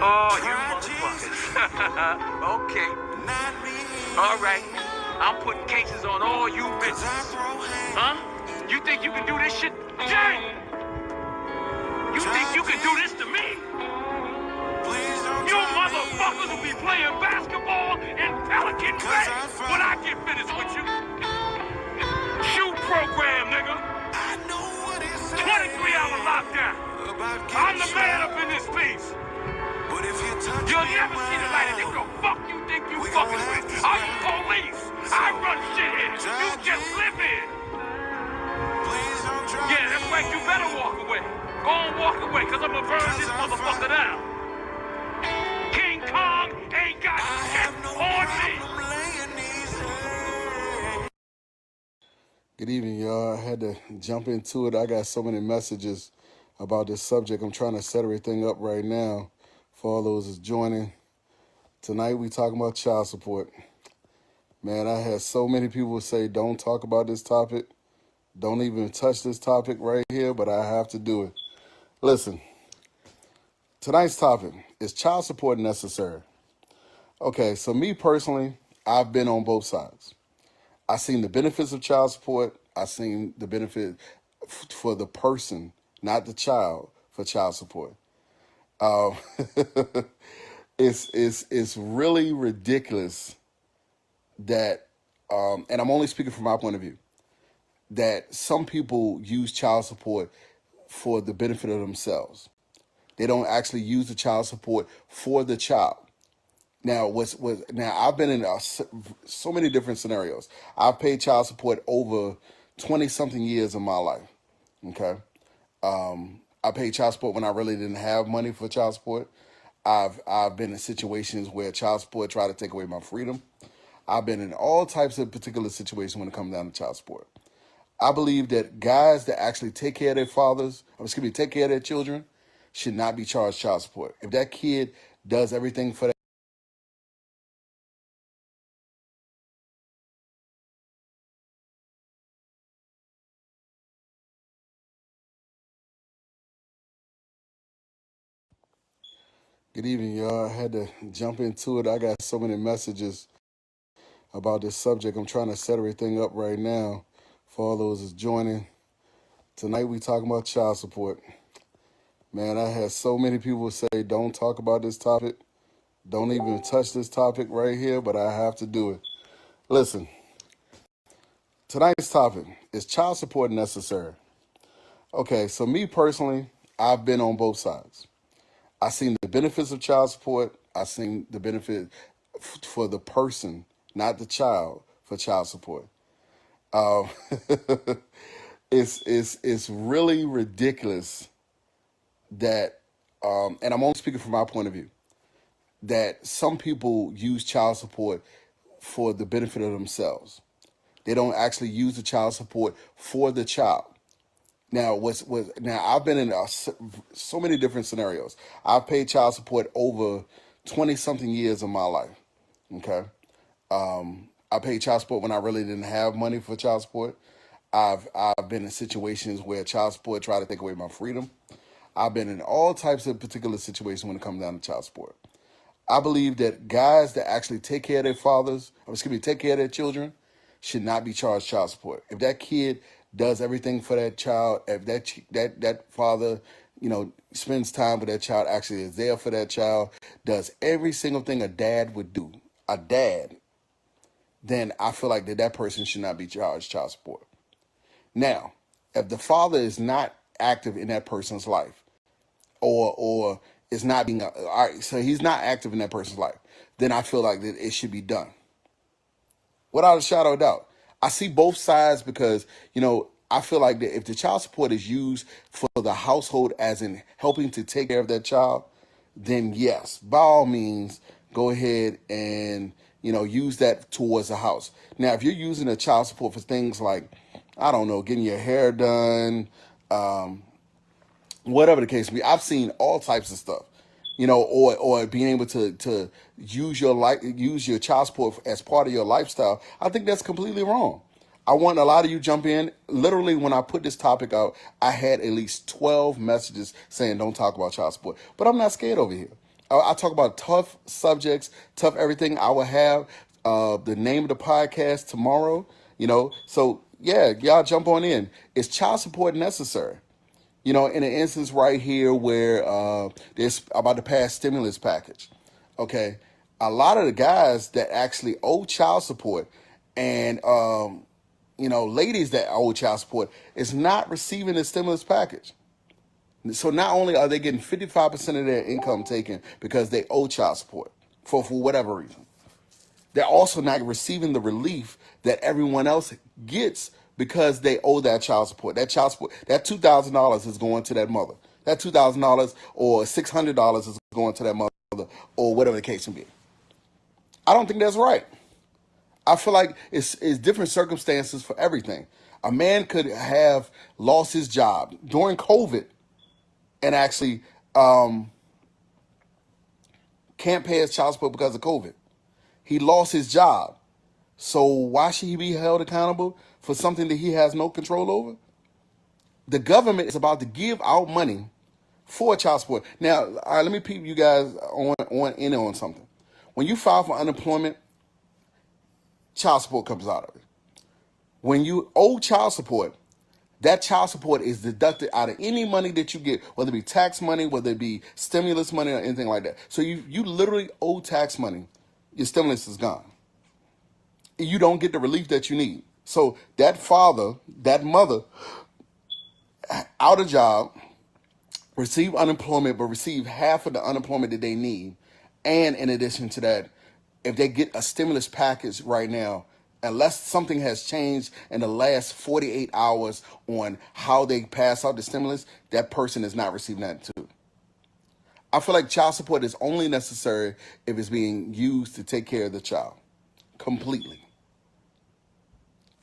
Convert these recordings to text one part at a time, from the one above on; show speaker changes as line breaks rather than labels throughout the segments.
Oh, you motherfuckers. Okay. All right. I'm putting cases on all you bitches. Huh? You think you can do this shit? Jay! You think you can do this to me? You motherfuckers will be playing basketball in Pelican Bay when I get finished with you. Shoot program, nigga. 23-hour lockdown. I'm the man up in this piece. You'll never see the light of it. The fuck you think you fucking with? I'm police. I run shit here. You just live here. Yeah, that's right. You better walk away. Go on, walk away, because I'm going to burn this motherfucker down. King Kong ain't got shit on me.
Good evening, y'all. I had to jump into it. I got so many messages about this subject. I'm trying to set everything up right now for all those that's joining. Tonight we talking about child support. Man, I had so many people say don't talk about this topic. Don't even touch this topic right here, but I have to do it. Listen, tonight's topic is child support necessary? Okay, so me personally, I've been on both sides. I've seen the benefits of child support. I've seen the benefit for the person, not the child, for child support. It's really ridiculous that, and I'm only speaking from my point of view, that some people use child support for the benefit of themselves. They don't actually use the child support for the child. Now, I've been in so many different scenarios. I've paid child support over 20-something years of my life. Okay, I paid child support when I really didn't have money for child support. I've been in situations where child support tried to take away my freedom. I've been in all types of particular situations when it comes down to child support. I believe that guys that actually take care of their take care of their children, should not be charged child support. If that kid does everything for that. Good evening, y'all. I had to jump into it. I got so many messages about this subject. I'm trying to set everything up right now for all those that's joining. Tonight we talking about child support. Man, I had so many people say don't talk about this topic. Don't even touch this topic right here, but I have to do it. Listen, tonight's topic is child support necessary? Okay, so me personally, I've been on both sides. I've seen the benefits of child support. I've seen the benefit for the person, not the child, for child support. It's really ridiculous that, and I'm only speaking from my point of view, that some people use child support for the benefit of themselves. They don't actually use the child support for the child. Now, I've been in so many different scenarios. I've paid child support over 20-something years of my life. Okay, I paid child support when I really didn't have money for child support. I've been in situations where child support tried to take away my freedom. I've been in all types of particular situations when it comes down to child support. I believe that guys that actually take care of take care of their children, should not be charged child support. If that kid does everything for that child, if that father, spends time with that child, actually is there for that child, does every single thing a dad would do, then I feel like that person should not be charged child support. Now, if the father is not active in that person's life, or is not being, all right, so he's not active in that person's life, then I feel like that it should be done. Without a shadow of doubt. I see both sides because, I feel like that if the child support is used for the household as in helping to take care of that child, then yes, by all means, go ahead and, use that towards the house. Now, if you're using a child support for things like, I don't know, getting your hair done, whatever the case may be, I've seen all types of stuff. Or being able to use your child support as part of your lifestyle, I think that's completely wrong. I want a lot of you jump in. Literally, when I put this topic out, I had at least 12 messages saying don't talk about child support. But I'm not scared over here. I talk about tough subjects, tough everything. I will have the name of the podcast tomorrow. So yeah, y'all jump on in. Is child support necessary? In an instance right here where there's about to pass stimulus package. Okay, a lot of the guys that actually owe child support and ladies that owe child support is not receiving the stimulus package. So not only are they getting 55% of their income taken because they owe child support for whatever reason, they're also not receiving the relief that everyone else gets because they owe that child support. That child support, that $2,000 is going to that mother. That $2,000 or $600 is going to that mother, or whatever the case may be. I don't think that's right. I feel like it's different circumstances for everything. A man could have lost his job during COVID and actually can't pay his child support because of COVID. He lost his job. So why should he be held accountable for something that he has no control over? The government is about to give out money for child support. Now, all right, let me peep you guys on something. When you file for unemployment, child support comes out of it. When you owe child support, that child support is deducted out of any money that you get, whether it be tax money, whether it be stimulus money or anything like that. So you literally owe tax money. Your stimulus is gone. You don't get the relief that you need. So that father, that mother, out of job, receive unemployment, but receive half of the unemployment that they need. And in addition to that, if they get a stimulus package right now, unless something has changed in the last 48 hours on how they pass out the stimulus, that person is not receiving that too. I feel like child support is only necessary if it's being used to take care of the child completely.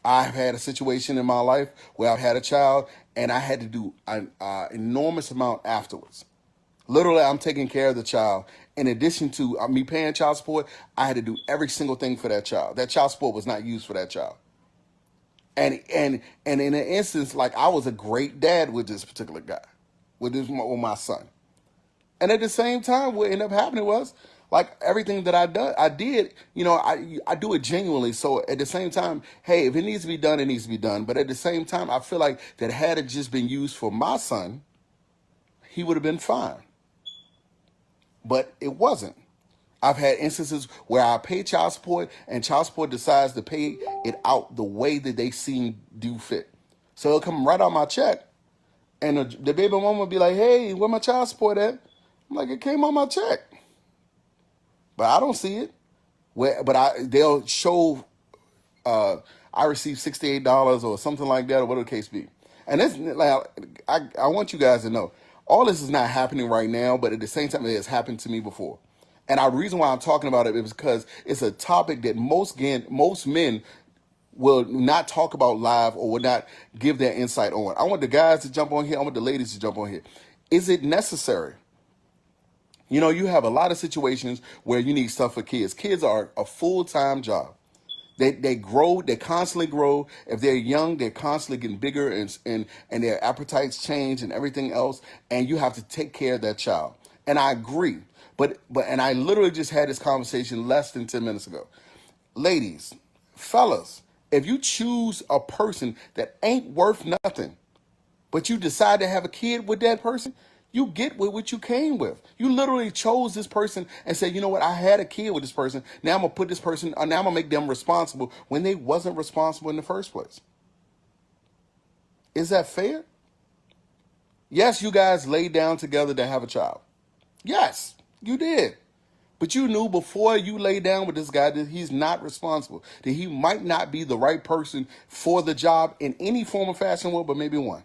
I've had a situation in my life where I've had a child and I had to do an enormous amount afterwards. Literally, I'm taking care of the child. In addition to me paying child support, I had to do every single thing for that child. That child support was not used for that child. And in an instance, like I was a great dad with this particular guy, with my son. And at the same time, what ended up happening was, like everything that I did, I do it genuinely. So at the same time, hey, if it needs to be done, it needs to be done. But at the same time, I feel like that had it just been used for my son, he would have been fine. But it wasn't. I've had instances where I pay child support and child support decides to pay it out the way that they seem do fit. So it'll come right out my check. And the baby mama will be like, hey, where my child support at? I'm like, it came on my check. But I don't see it. They'll show I received $68 or something like that, or whatever the case be. And this, like, I want you guys to know, all this is not happening right now, but at the same time, it has happened to me before. And the reason why I'm talking about it is because it's a topic that most men will not talk about live or will not give their insight on. I want the guys to jump on here. I want the ladies to jump on here. Is it necessary? You have a lot of situations where you need stuff for kids. Kids are a full-time job. They grow, they constantly grow. If they're young, they're constantly getting bigger and their appetites change and everything else. And you have to take care of that child. And I agree. But I literally just had this conversation less than 10 minutes ago. Ladies, fellas, if you choose a person that ain't worth nothing, but you decide to have a kid with that person, you get with what you came with. You literally chose this person and said, you know what, I had a kid with this person. Now I'm going to put this person, now I'm going to make them responsible when they wasn't responsible in the first place. Is that fair? Yes, you guys laid down together to have a child. Yes, you did. But you knew before you lay down with this guy that he's not responsible, that he might not be the right person for the job in any form or fashion, but maybe one.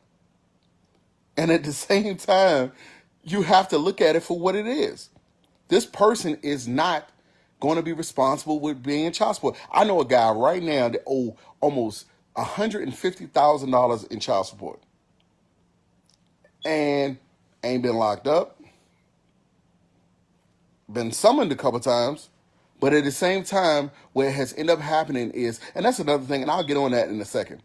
And at the same time, you have to look at it for what it is. This person is not going to be responsible with being in child support. I know a guy right now that owes almost $150,000 in child support and ain't been locked up, been summoned a couple times, but at the same time, what has ended up happening is, and that's another thing, and I'll get on that in a second.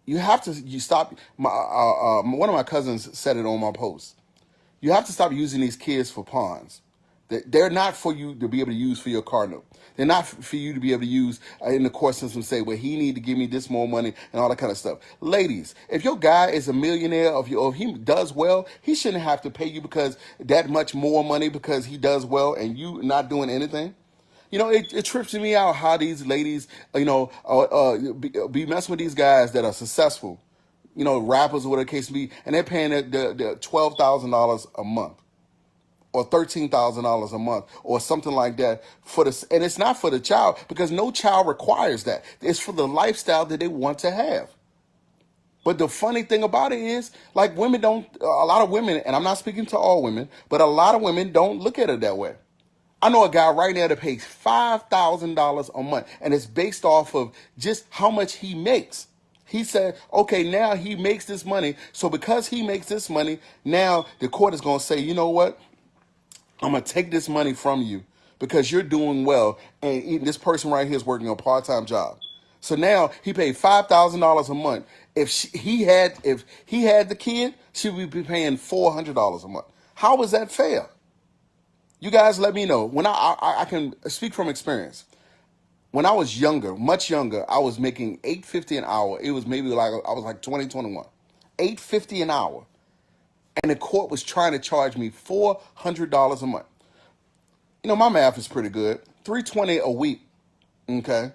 You stop. One of my cousins said it on my post. You have to stop using these kids for pawns. They're not for you to be able to use for your car note. They're not for you to be able to use in the court system, say, well, he need to give me this more money and all that kind of stuff. Ladies, if your guy is a millionaire, or if he does well, he shouldn't have to pay you because that much more money because he does well and you not doing anything. It trips me out how these ladies, be messing with these guys that are successful, rappers or whatever the case may be, and they're paying the $12,000 a month or $13,000 a month or something like that for this, and it's not for the child because no child requires that. It's for the lifestyle that they want to have. But the funny thing about it is, like, women don't, a lot of women, and I'm not speaking to all women, but a lot of women don't look at it that way. I know a guy right now that pays $5,000 a month, and it's based off of just how much he makes. He said, okay, now he makes this money. So because he makes this money, now the court is going to say, you know what? I'm going to take this money from you because you're doing well. And this person right here is working a part-time job. So now he paid $5,000 a month. If he had the kid, she would be paying $400 a month. How is that fair? You guys let me know. When I can speak from experience. When I was younger, much younger, I was making $8.50 an hour. It was maybe like I was like 20, 21. $8.50 an hour. And the court was trying to charge me $400 a month. My math is pretty good. $320 a week. Okay.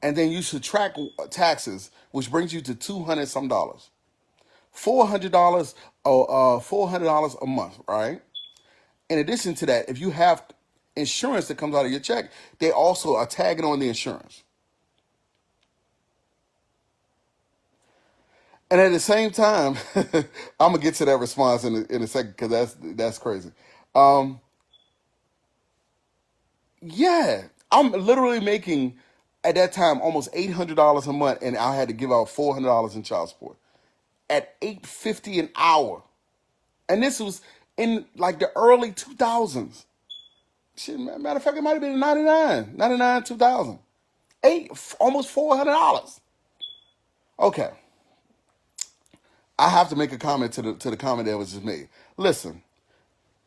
And then you subtract taxes, which brings you to $200 some dollars. $400 $400 a month, right? In addition to that, if you have insurance that comes out of your check, they also are tagging on the insurance. And at the same time, I'm gonna get to that response in a second because that's crazy. Um, yeah, I'm literally making at that time almost $800 a month, and I had to give out $400 in child support at $8.50 an hour, and this was in like the early 2000s. Shit, matter of fact, it might have been 99, 2000. Almost $400. Okay, I have to make a comment to the comment that was just made. Listen,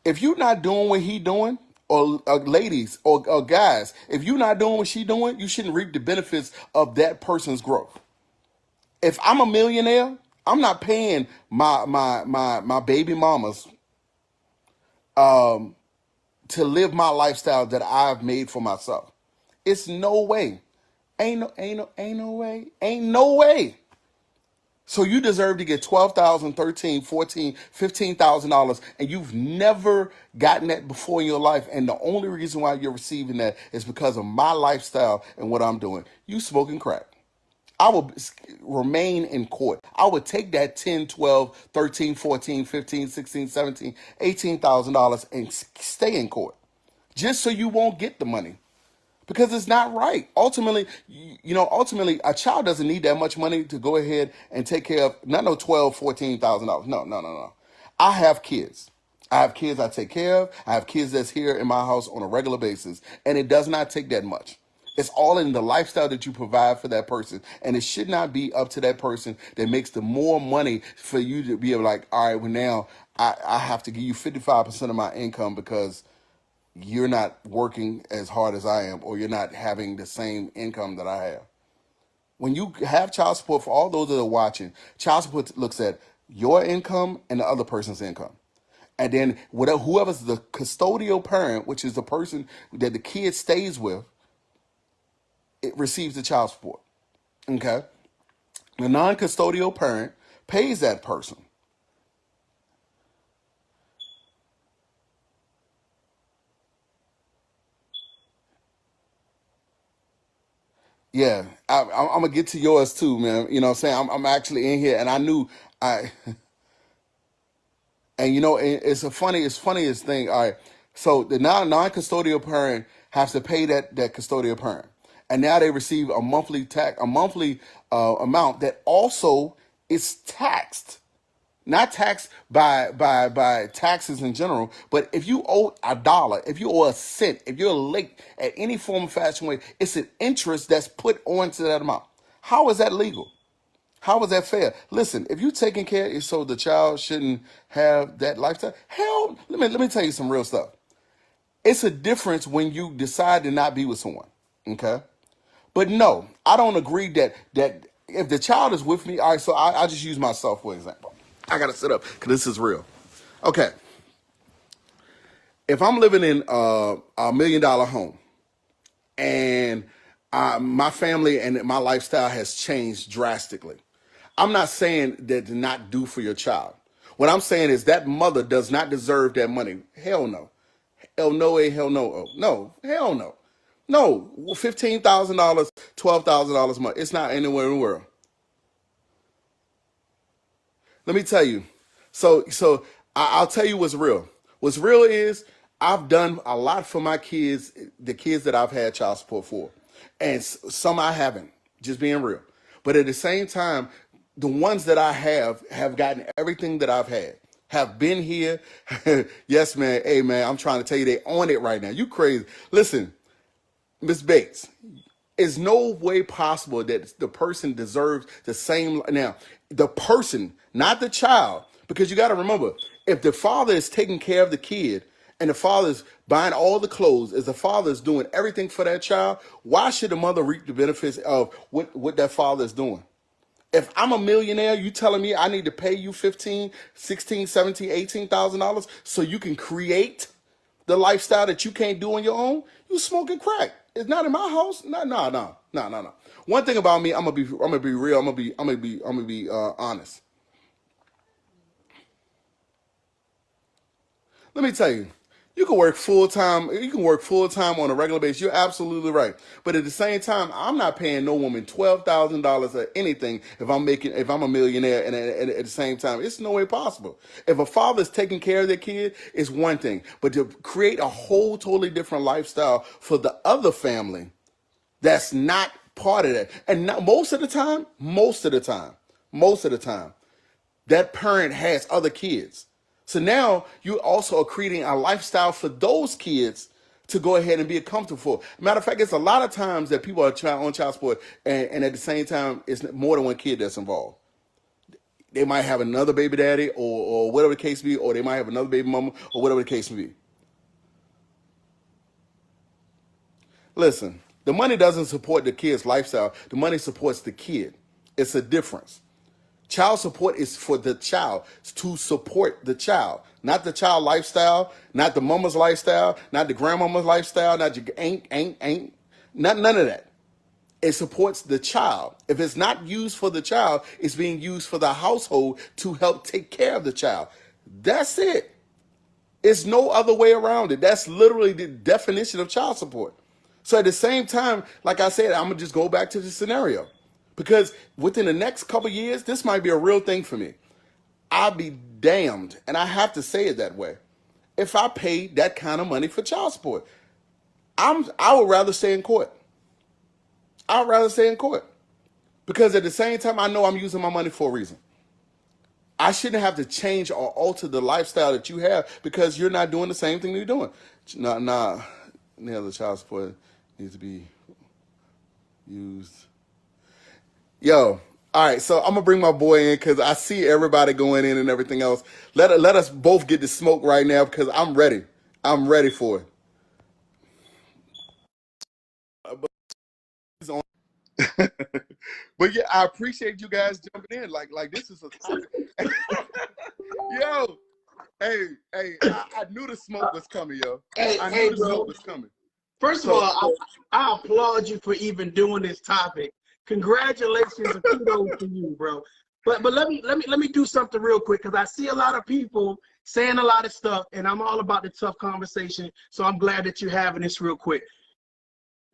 if you're not doing what he doing, or ladies or guys, if you're not doing what she doing, you shouldn't reap the benefits of that person's growth. If I'm a millionaire, I'm not paying my baby mamas to live my lifestyle that I've made for myself. It's no way. Ain't no way. Ain't no way. So you deserve to get $12,000, $13,000, $14,000, $15,000, and you've never gotten that before in your life. And the only reason why you're receiving that is because of my lifestyle and what I'm doing. You smoking crack. I will remain in court. I would take that 10, 12, 13, 14, 15, 16, 17, $18,000 and stay in court just so you won't get the money because it's not right. Ultimately, ultimately a child doesn't need that much money to go ahead and take care of not no $12,000, $14,000. No. I have kids. I have kids I take care of. I have kids that's here in my house on a regular basis, and it does not take that much. It's all in the lifestyle that you provide for that person. And it should not be up to that person that makes the more money for you to be able like, all right, well now I have to give you 55% of my income because you're not working as hard as I am or you're not having the same income that I have. When you have child support, for all those that are watching, child support looks at your income and the other person's income. And then whoever's the custodial parent, which is the person that the kid stays with, it receives the child support. Okay? The non-custodial parent pays that person. Yeah, I'm gonna get to yours too, man. You know what I'm saying? I'm actually in here, and I knew I, and it's funniest thing. All right, so the non-custodial parent has to pay that custodial parent, and now they receive a monthly amount that also is taxed. Not taxed by taxes in general, but if you owe a dollar, if you owe a cent, if you're late at any form of fashion way, it's an interest that's put onto that amount. How is that legal? How is that fair? Listen, if you taking care so the child shouldn't have that lifestyle, hell, let me tell you some real stuff. It's a difference when you decide to not be with someone. Okay? But no, I don't agree that if the child is with me, all right, so I just use myself for example. I gotta sit up because this is real. Okay. If I'm living in $1 million home and my family and my lifestyle has changed drastically, I'm not saying that to not do for your child. What I'm saying is that mother does not deserve that money. Hell no. Hell no, hell no, no, hell no. No, $15,000, $12,000 a month. It's not anywhere in the world. Let me tell you. I'll tell you what's real. What's real is I've done a lot for my kids, the kids that I've had child support for, and some I haven't. Just being real. But at the same time, the ones that I have gotten everything that I've had. Have been here. Yes, man. Hey, man. I'm trying to tell you, they on it right now. You crazy? Listen, Miss Bates. Is no way possible that the person deserves the same. Now, the person, not the child, because you got to remember, if the father is taking care of the kid and the father's buying all the clothes, as the father is doing everything for that child, why should the mother reap the benefits of what that father is doing? If I'm a millionaire, you telling me I need to pay you 15, 16, 17, $18,000 so you can create the lifestyle that you can't do on your own? You smoking crack. It's not in my house. No. One thing about me, I'm gonna be real. I'm gonna be honest. Let me tell you, you can work full time. You can work full time on a regular basis. You're absolutely right. But at the same time, I'm not paying no woman $12,000 or anything if I'm a millionaire. And at the same time, it's no way possible. If a father's taking care of their kid, it's one thing. But to create a whole totally different lifestyle for the other family, that's not part of that. And not, most of the time, that parent has other kids. So now you also are creating a lifestyle for those kids to go ahead and be comfortable for. Matter of fact, it's a lot of times that people are on child support, and at the same time, it's more than one kid that's involved. They might have another baby daddy or whatever the case may be, or they might have another baby mama or whatever the case may be. Listen, the money doesn't support the kid's lifestyle. The money supports the kid. It's a difference. Child support is for the child, to support the child, not the child lifestyle, not the mama's lifestyle, not the grandmama's lifestyle, not your ain't, none of that. It supports the child. If it's not used for the child, it's being used for the household to help take care of the child. That's it. It's no other way around it. That's literally the definition of child support. So at the same time, like I said, I'm going to just go back to the scenario. Because within the next couple of years, this might be a real thing for me. I'll be damned, and I have to say it that way, if I paid that kind of money for child support. I would rather stay in court. I'd rather stay in court. Because at the same time, I know I'm using my money for a reason. I shouldn't have to change or alter the lifestyle that you have because you're not doing the same thing you're doing. The child support needs to be used. Yo, all right, so I'm gonna bring my boy in because I see everybody going in and everything else. Let us both get the smoke right now because I'm ready. I'm ready for it. But yeah, I appreciate you guys jumping in. Like this is a topic. Yo, hey, I knew the smoke was coming, yo. I knew the smoke was coming.
First of all, I applaud you for even doing this topic. Congratulations and kudos to you, bro. But let me do something real quick because I see a lot of people saying a lot of stuff, and I'm all about the tough conversation. So I'm glad that you're having this real quick.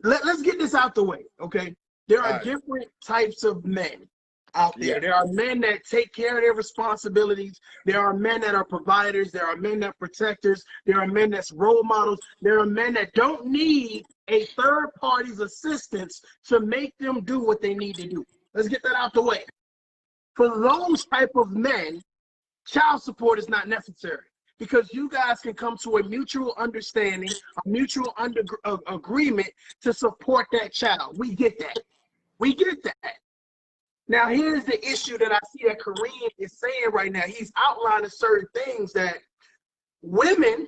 Let's get this out the way, okay? There are different types of men out there. Yeah. There are men that take care of their responsibilities. There are men that are providers. There are men that are protectors. There are men that's role models. There are men that don't need a third party's assistance to make them do what they need to do. Let's get that out the way. For those type of men, child support is not necessary because you guys can come to a mutual understanding, a mutual agreement to support that child. We get that. We get that. Now, here's the issue that I see that Kareem is saying right now. He's outlining certain things that women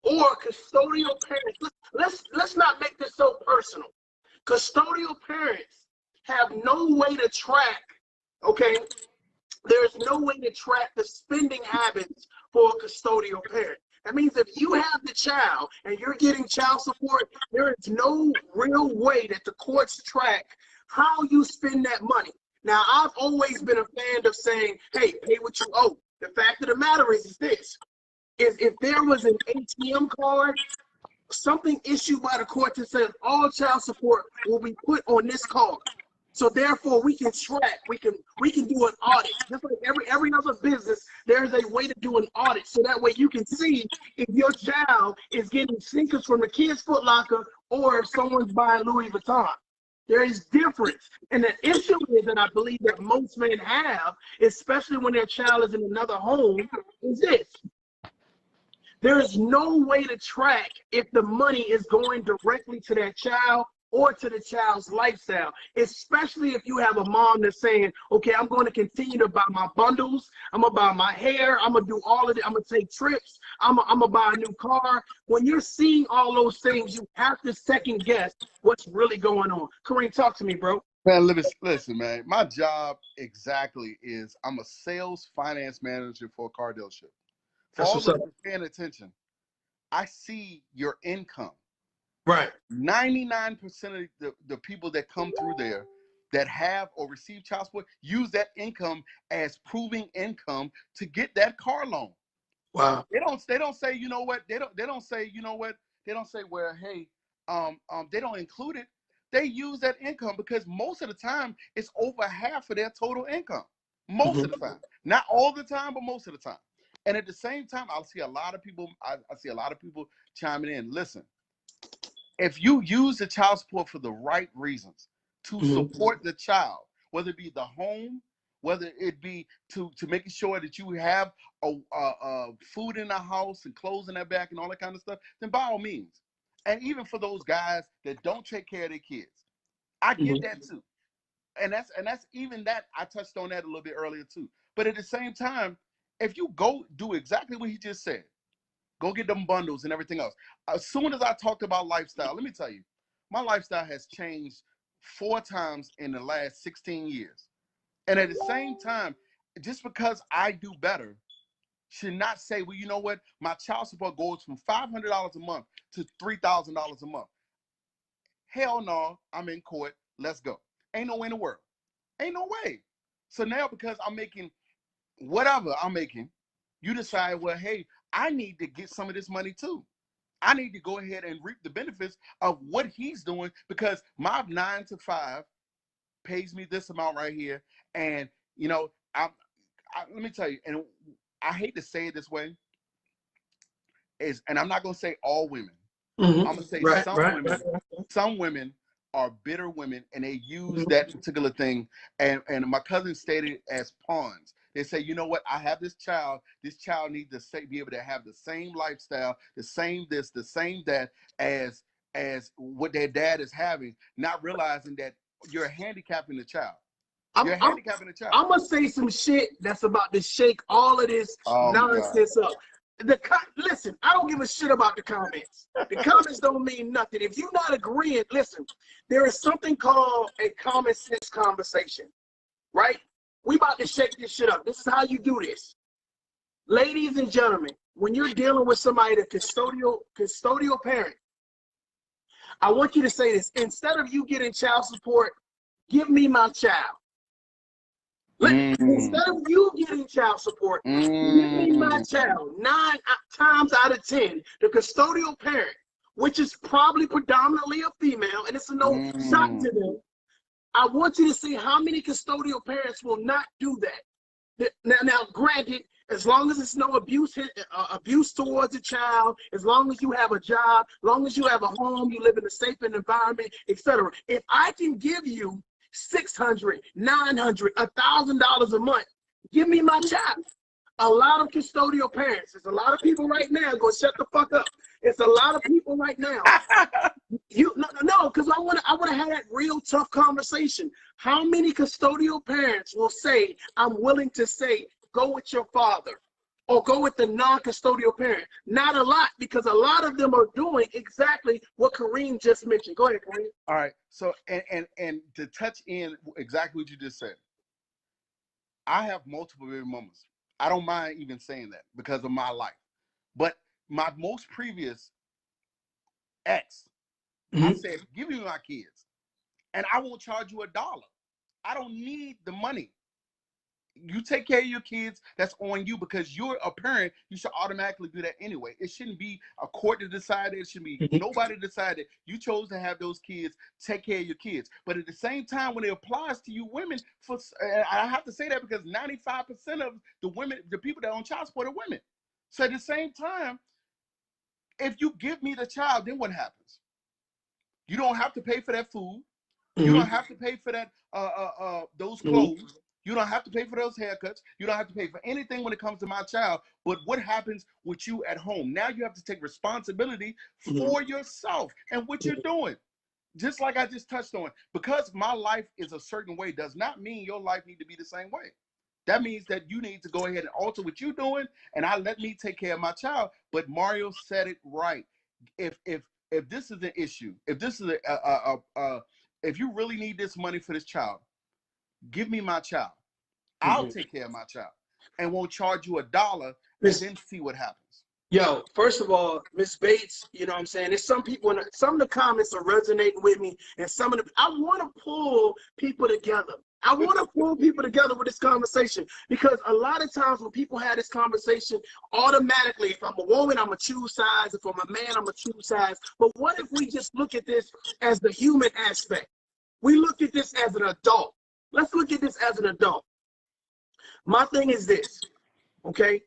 or custodial parents, let's not make this so personal. Custodial parents have no way to track, okay? There's no way to track the spending habits for a custodial parent. That means if you have the child and you're getting child support, there is no real way that the courts track how you spend that money. Now, I've always been a fan of saying, hey, pay what you owe. The fact of the matter is this, is if there was an ATM card, something issued by the court that says all child support will be put on this card. So therefore we can track, we can do an audit. Just like every other business, there's a way to do an audit. So that way you can see if your child is getting sneakers from the kids' Foot Locker or if someone's buying Louis Vuitton. There is difference. And the issue is that I believe that most men have, especially when their child is in another home, is this. There is no way to track if the money is going directly to that child or to the child's lifestyle, especially if you have a mom that's saying, okay, I'm going to continue to buy my bundles, I'm going to buy my hair, I'm going to do all of it, I'm going to take trips, I'm going to buy a new car. When you're seeing all those things, you have to second guess what's really going on. Kareem, talk to me, bro.
Man, listen, man. My job exactly is I'm a sales finance manager for a car dealership. For all those paying attention, I see your income.
Right.
99% of the people that come through there that have or receive child support use that income as proving income to get that car loan.
Wow.
They don't say, you know what? They don't say, you know what? They don't say, well, hey, they don't include it. They use that income because most of the time it's over half of their total income. Most of the time. Not all the time, but most of the time. And at the same time, I see a lot of people chiming in. Listen, if you use the child support for the right reasons to support the child, whether it be the home, whether it be to making sure that you have food in the house and clothes in their back and all that kind of stuff, then by all means. And even for those guys that don't take care of their kids, I get that too. And that's even that, I touched on that a little bit earlier too. But at the same time, if you go do exactly what he just said, go get them bundles and everything else. As soon as I talked about lifestyle, let me tell you, my lifestyle has changed 4 times in the last 16 years. And at the same time, just because I do better should not say, well, you know what? My child support goes from $500 a month to $3,000 a month. Hell no, I'm in court. Let's go. Ain't no way in the world. Ain't no way. So now because I'm making whatever I'm making, you decide, well, hey, I need to get some of this money too. I need to go ahead and reap the benefits of what he's doing because my 9 to 5 pays me this amount right here. And, you know, let me tell you, and I hate to say it this way, and I'm not going to say all women. I'm going to say some women are bitter women and they use that particular thing. And my cousin stated as pawns. They say, you know what? I have this child. This child needs to be able to have the same lifestyle, the same this, the same that as what their dad is having, not realizing that you're handicapping the child. You're handicapping the child.
I'm going to say some shit that's about to shake all of this nonsense up. Listen, I don't give a shit about the comments. The comments don't mean nothing. If you're not agreeing, listen, there is something called a common sense conversation, right? We about to shake this shit up. This is how you do this. Ladies and gentlemen, when you're dealing with somebody, the custodial parent, I want you to say this. Instead of you getting child support, give me my child. Instead of you getting child support, give me my child. 9 times out of 10, the custodial parent, which is probably predominantly a female, and it's a no shock to them, I want you to see how many custodial parents will not do that. Now, granted, as long as it's no abuse towards the child, as long as you have a job, as long as you have a home, you live in a safe environment, etc. If I can give you $600, $900, $1,000 a month, give me my child. a lot of custodial parents. There's a lot of people right now going shut the fuck up. It's a lot of people right now. No, because I want to have that real tough conversation. How many custodial parents will say, I'm willing to say, go with your father or go with the non-custodial parent? Not a lot, because a lot of them are doing exactly what Kareem just mentioned. Go ahead, Kareem.
All right. So, and to touch in exactly what you just said, I have multiple baby mamas. I don't mind even saying that because of my life. But my most previous ex, I said, give me my kids and I won't charge you $1. I don't need the money. You take care of your kids, that's on you, because you're a parent. You should automatically do that anyway. It shouldn't be a court to decide it. It shouldn't be nobody decided. You chose to have those kids, take care of your kids. But at the same time, when it applies to you women, I have to say that because 95% of the women, the people that are on child support are women. So at the same time, if you give me the child, then what happens? You don't have to pay for that food. You don't have to pay for that those clothes. You don't have to pay for those haircuts. You don't have to pay for anything when it comes to my child. But what happens with you at home? Now you have to take responsibility for yourself and what you're doing. Just like I just touched on, because my life is a certain way does not mean your life need to be the same way. That means that you need to go ahead and alter what you're doing, and let me take care of my child. But Mario said it right. If this is an issue, if this is if you really need this money for this child, give me my child. I'll take care of my child and won't charge you $1 and then see what happens.
Yo, first of all, Miss Bates, you know what I'm saying? There's some people, some of the comments are resonating with me, and some of the, I want to pull people together. I want to pull people together with this conversation, because a lot of times when people have this conversation, automatically, if I'm a woman, I'm going to choose sides. If I'm a man, I'm going to choose sides. But what if we just look at this as the human aspect? We look at this as an adult. Let's look at this as an adult. My thing is this, okay?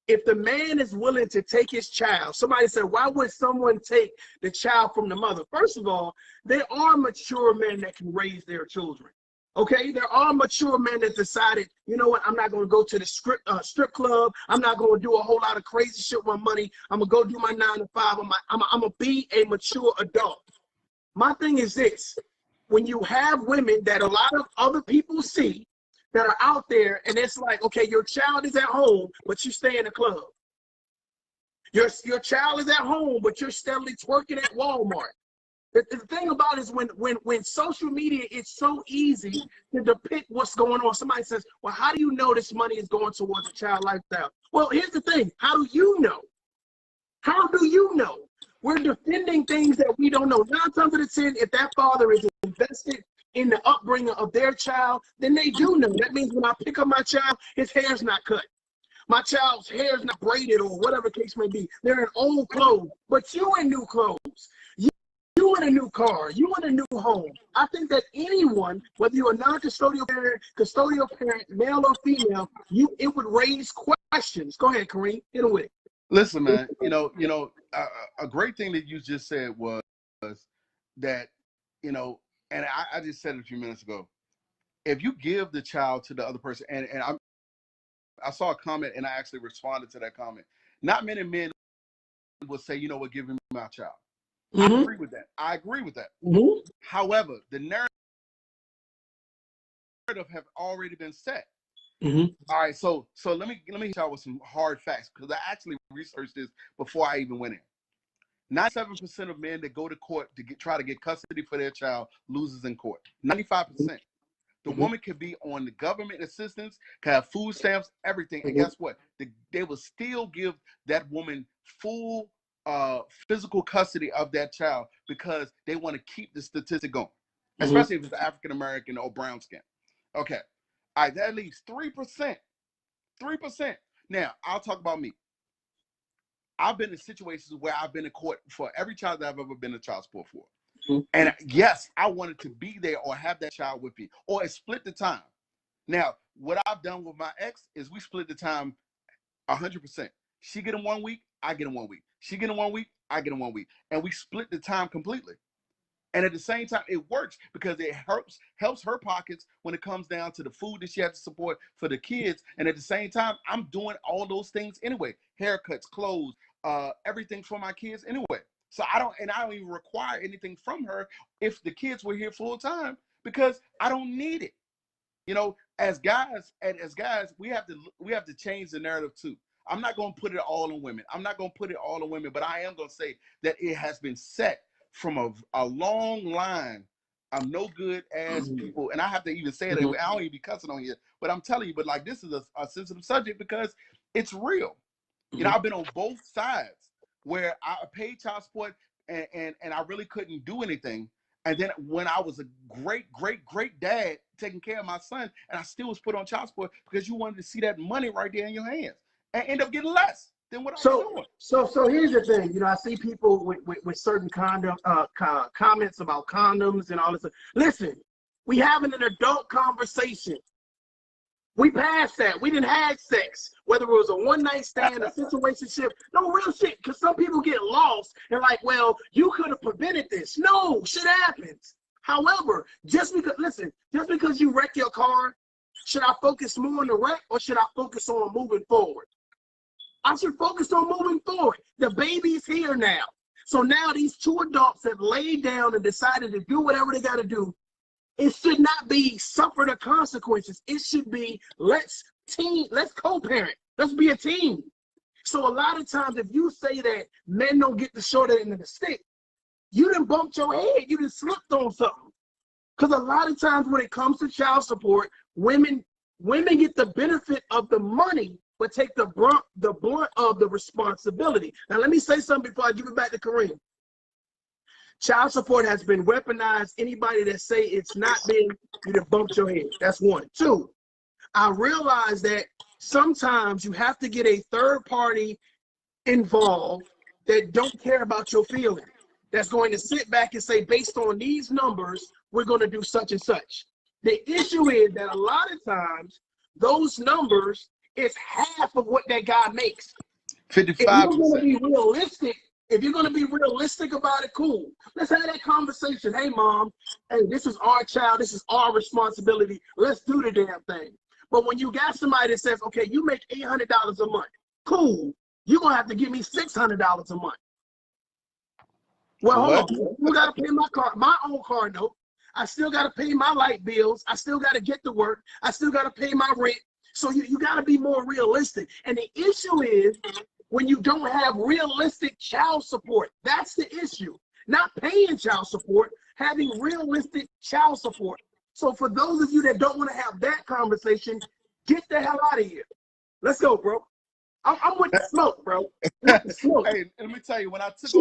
If the man is willing to take his child, somebody said, why would someone take the child from the mother? First of all, there are mature men that can raise their children. Okay, there are mature men that decided, you know what, I'm not going to go to the strip club. I'm not going to do a whole lot of crazy shit with money. I'm going to go do my 9 to 5. I'm going to be a mature adult. My thing is this. When you have women that a lot of other people see that are out there, and it's like, okay, your child is at home, but you stay in the club. Your child is at home, but you're steadily twerking at Walmart. The thing about it is when social media, it's so easy to depict what's going on. Somebody says, well, how do you know this money is going towards a child lifestyle? Well, here's the thing. How do you know? How do you know? We're defending things that we don't know. 9 times out of 10, if that father is invested in the upbringing of their child, then they do know. That means when I pick up my child, his hair's not cut. My child's hair's not braided, or whatever the case may be. They're in old clothes, but you in new clothes. You in a new car. You in a new home. I think that anyone, whether you're a non-custodial parent, custodial parent, male or female, it would raise questions. Go ahead, Kareem. Hit him with it.
Listen, man. A great thing that you just said was that, and I just said it a few minutes ago. If you give the child to the other person, and I saw a comment and I actually responded to that comment. Not many men will say, you know what, give me my child. I agree with that. I agree with that. However, the narrative have already been set. All right, so let me hit y'all with some hard facts, because I actually researched this before I even went in. 97% of men that go to court to try to get custody for their child loses in court. 95%. The woman could be on the government assistance, can have food stamps, everything. And guess what? They will still give that woman full physical custody of that child, because they want to keep the statistic going, especially if it's African American or brown skin. Okay. All right, that leaves 3%. 3%. Now, I'll talk about me. I've been in situations where I've been in court for every child that I've ever been in child support for. And yes, I wanted to be there or have that child with me, or split the time. Now, what I've done with my ex is we split the time 100%. She get in 1 week, I get in 1 week. She get in 1 week, I get in 1 week. And we split the time completely. And at the same time, it works because it helps her pockets when it comes down to the food that she has to support for the kids. And at the same time, I'm doing all those things anyway: haircuts, clothes, everything for my kids anyway. So I don't even require anything from her if the kids were here full time because I don't need it. You know, as guys, we have to change the narrative too. I'm not going to put it all on women. I'm not going to put it all on women, but I am going to say that it has been set from a long line of no good ass people. And I have to even say that I don't even be cussing on here, but I'm telling you, but like this is a sensitive subject because it's real. You know, I've been on both sides where I paid child support and I really couldn't do anything. And then when I was a great dad taking care of my son, and I still was put on child support because you wanted to see that money right there in your hands and end up getting less than what I was doing.
So here's the thing. You know, I see people with certain comments about condoms and all this. Listen, we having an adult conversation. We passed that. We didn't have sex, whether it was a one-night stand, a situationship. No real shit, because some people get lost and like, well, you could have prevented this. No, shit happens. However, just because you wreck your car, should I focus more on the wreck or should I focus on moving forward? I should focus on moving forward. The baby's here now. So now these two adults have laid down and decided to do whatever they got to do. It should not be suffer the consequences. It should be let's co-parent. Let's be a team. So a lot of times if you say that men don't get the short end of the stick, you done bumped your head. You done slipped on something. Because a lot of times when it comes to child support, women get the benefit of the money, but take the brunt of the responsibility. Now let me say something before I give it back to Kareem. Child support has been weaponized. Anybody that say it's not been, you done bumped your head. That's one. Two, I realize that sometimes you have to get a third party involved that don't care about your feelings. That's going to sit back and say, based on these numbers, we're going to do such and such. The issue is that a lot of times those numbers is half of what that guy makes.
55%.
If you're going to be realistic, about it, cool. Let's have that conversation. Hey, mom, hey, this is our child. This is our responsibility. Let's do the damn thing. But when you got somebody that says, okay, you make $800 a month, cool. You're going to have to give me $600 a month. Well, hold on. I still got to pay my own car note. I still got to pay my light bills. I still got to get to work. I still got to pay my rent. So you got to be more realistic. And the issue is when you don't have realistic child support. That's the issue. Not paying child support, having realistic child support. So for those of you that don't want to have that conversation, get the hell out of here. Let's go, bro. I'm with the smoke, bro. With the smoke.
Hey, let me tell you, when I took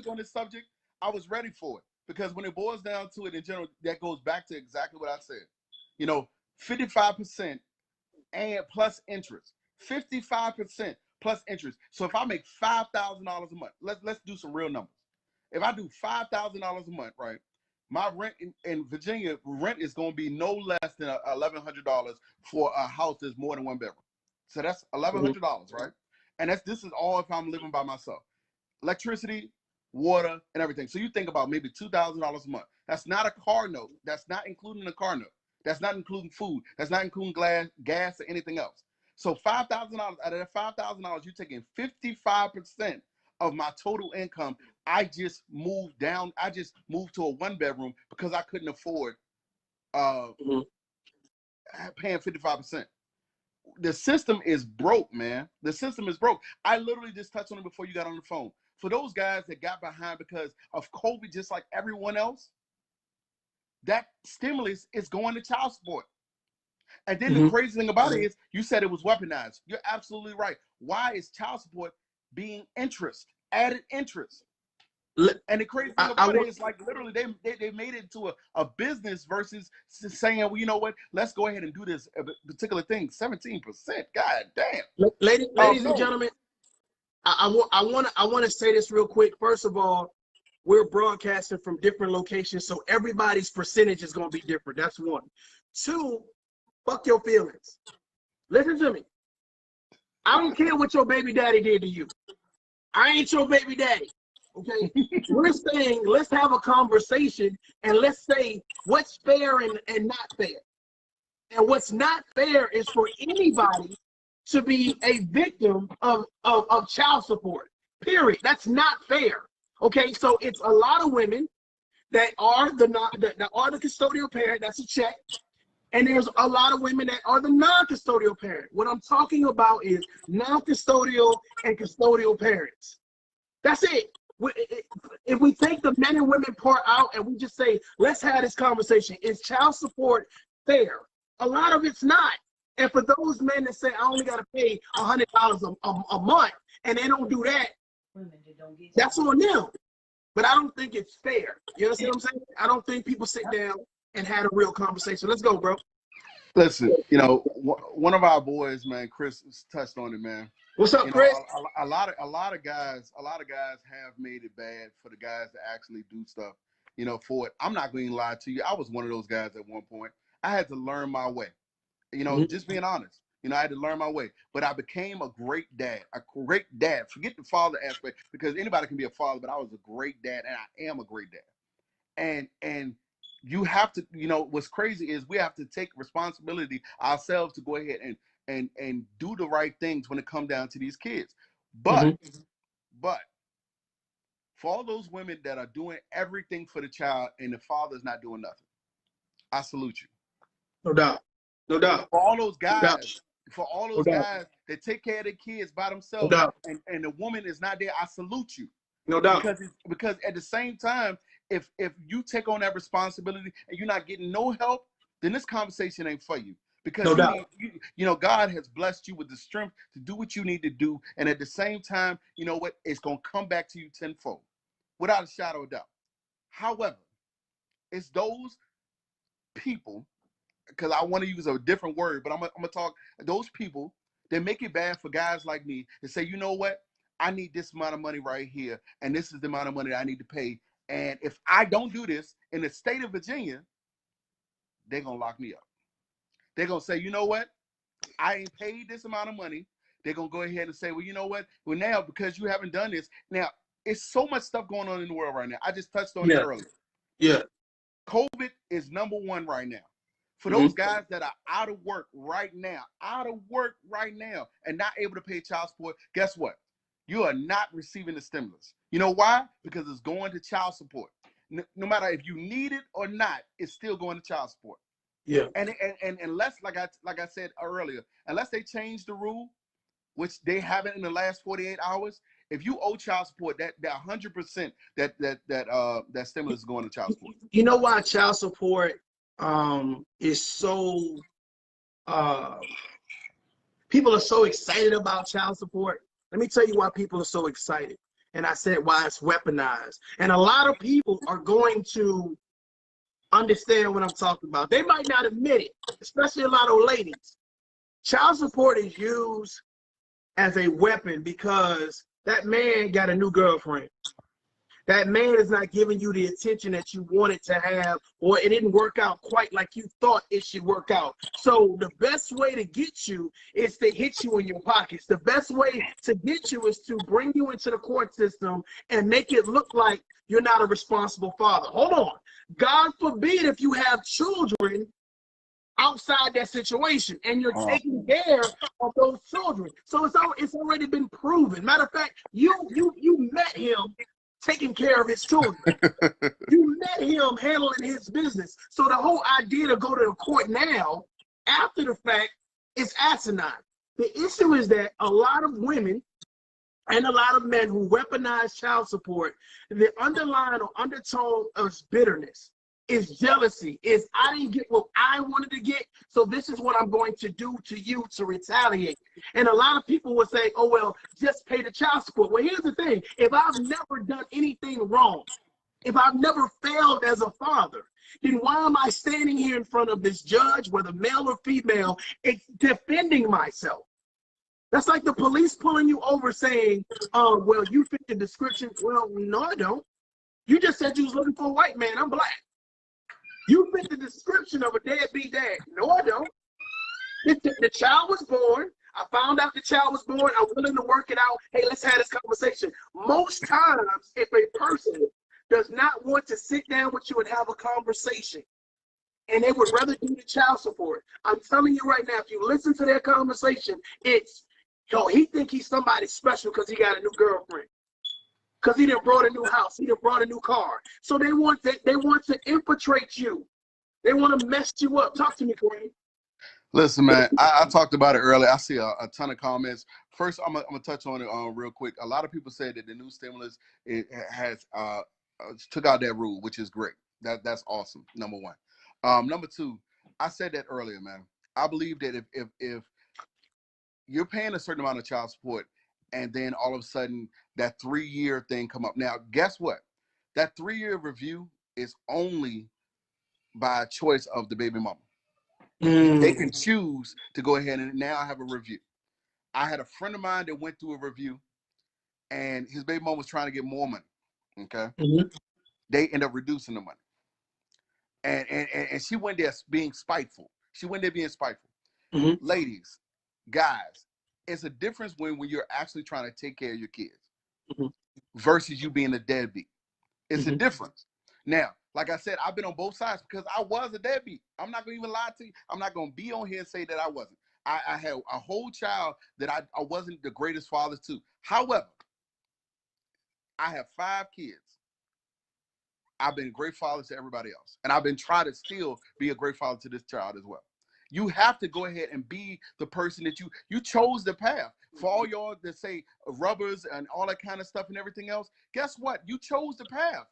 on this subject, I was ready for it. Because when it boils down to it in general, that goes back to exactly what I said. You know, 55% and plus interest. 55% plus interest. So if I make $5,000 a month, let's do some real numbers. If I do $5,000 a month, right? My rent in Virginia, rent is going to be no less than $1,100 for a house that's more than one bedroom. So that's $1,100, right? And this is all if I'm living by myself. Electricity, water, and everything. So you think about maybe $2,000 a month. That's not a car note. That's not including a car note. That's not including food. That's not including gas, or anything else. So $5,000 out of that $5,000, you're taking 55% of my total income. I just moved down. I just moved to a one-bedroom because I couldn't afford paying 55%. The system is broke, man. The system is broke. I literally just touched on it before you got on the phone. For those guys that got behind because of COVID, just like everyone else, that stimulus is going to child support. And then the crazy thing about it is you said it was weaponized. You're absolutely right. Why is child support being added interest? And the crazy thing about it is like literally they made it into a business versus saying, well, you know what, let's go ahead and do this particular thing. 17%. God damn.
Ladies and gentlemen, I want to say this real quick. First of all, we're broadcasting from different locations, so everybody's percentage is going to be different. That's one. Two, fuck your feelings. Listen to me. I don't care what your baby daddy did to you. I ain't your baby daddy. Okay, we're saying let's have a conversation and let's say what's fair and not fair. And what's not fair is for anybody to be a victim of child support. Period. That's not fair. Okay, so it's a lot of women that are that are the custodial parent. That's a check. And there's a lot of women that are the non-custodial parent. What I'm talking about is non-custodial and custodial parents. That's it. If we take the men and women part out and we just say, let's have this conversation, is child support fair? A lot of it's not. And for those men that say, I only got to pay $100 a month, and they don't do that, that's on them. But I don't think it's fair. You understand what I'm saying? I don't think people sit down and had a real conversation. Let's go, bro.
Listen, you know, one of our boys, man, Chris touched on it, man.
What's up, Chris?
A lot of guys have made it bad for the guys to actually do stuff, you know, for it. I'm not going to lie to you. I was one of those guys at one point. I had to learn my way, you know, just being honest. You know, I had to learn my way, but I became a great dad. Forget the father aspect, because anybody can be a father, but I was a great dad, and I am a great dad. And you have to, you know, what's crazy is we have to take responsibility ourselves to go ahead and do the right things when it comes down to these kids. But for all those women that are doing everything for the child and the father's not doing nothing, I salute you.
No doubt. No doubt.
For all those guys, that take care of their kids by themselves, and the woman is not there, I salute you.
No doubt.
Because at the same time, if you take on that responsibility and you're not getting no help, then this conversation ain't for you. Because you know, God has blessed you with the strength to do what you need to do, and at the same time, you know what, it's gonna come back to you tenfold, without a shadow of doubt. However, it's those people, because I want to use a different word, but I'm gonna talk those people that make it bad for guys like me and say, you know what, I need this amount of money right here, and this is the amount of money that I need to pay. And if I don't do this in the state of Virginia, they're gonna lock me up. They're gonna say, you know what, I ain't paid this amount of money. They're gonna go ahead and say, well, you know what, well, now because you haven't done this, now it's so much stuff going on in the world right now. I just touched on it earlier.
Yeah.
COVID is #1 right now. For those guys that are out of work right now, and not able to pay child support, guess what? You are not receiving the stimulus. You know why? Because it's going to child support. No matter if you need it or not, it's still going to child support.
Yeah.
And unless, like I said earlier, unless they change the rule, which they haven't in the last 48 hours, if you owe child support, that 100% that stimulus is going to child support.
You know why child support is so people are so excited about child support? Let me tell you why people are so excited. And I said why it's weaponized. And a lot of people are going to understand what I'm talking about. They might not admit it, especially a lot of ladies. Child support is used as a weapon because that man got a new girlfriend. That man is not giving you the attention that you wanted to have, or it didn't work out quite like you thought it should work out. So the best way to get you is to hit you in your pockets. The best way to get you is to bring you into the court system and make it look like you're not a responsible father. Hold on. God forbid if you have children outside that situation and you're taking care of those children. So it's already been proven. Matter of fact, you met him taking care of his children. You met him handling his business. So the whole idea to go to the court now, after the fact, is asinine. The issue is that a lot of women and a lot of men who weaponize child support, the underlying or undertone of bitterness is jealousy, is I didn't get what I wanted to get, so this is what I'm going to do to you to retaliate. And a lot of people will say, oh, well, just pay the child support. Well, here's the thing. If I've never done anything wrong, if I've never failed as a father, then why am I standing here in front of this judge, whether male or female, defending myself? That's like the police pulling you over saying, well, you fit the description. Well, no, I don't. You just said you was looking for a white man. I'm black. You fit the description of a deadbeat dad. No, I don't. The child was born. I found out the child was born. I'm willing to work it out. Hey, let's have this conversation. Most times, if a person does not want to sit down with you and have a conversation, and they would rather do the child support, I'm telling you right now, if you listen to their conversation, it's, yo, he think he's somebody special because he got a new girlfriend, because he done brought a new house, he done brought a new car. So they want to infiltrate you. They want to mess you up. Talk to me, Kareem.
Listen, man, I talked about it earlier. I see a ton of comments. First, I'm gonna touch on it real quick. A lot of people say that the new stimulus has took out that rule, which is great. That's awesome. Number one. Number two, I said that earlier, man. I believe that if you're paying a certain amount of child support, and then all of a sudden that 3-year thing come up. Now, guess what? That 3-year review is only by choice of the baby mama. They can choose to go ahead and now have a review. I had a friend of mine that went through a review, and his baby mama was trying to get more money. Okay, they end up reducing the money, and she went there being spiteful. She went there being spiteful. Ladies, guys, it's a difference when you're actually trying to take care of your kids versus you being a deadbeat. It's a difference. Now, like I said, I've been on both sides because I was a deadbeat. I'm not gonna even lie to you. I'm not gonna be on here and say that I wasn't. I had a whole child that I wasn't the greatest father to. However, I have 5 kids. I've been a great father to everybody else. And I've been trying to still be a great father to this child as well. You have to go ahead and be the person that you chose the path. For all y'all that say rubbers and all that kind of stuff and everything else, guess what? You chose the path.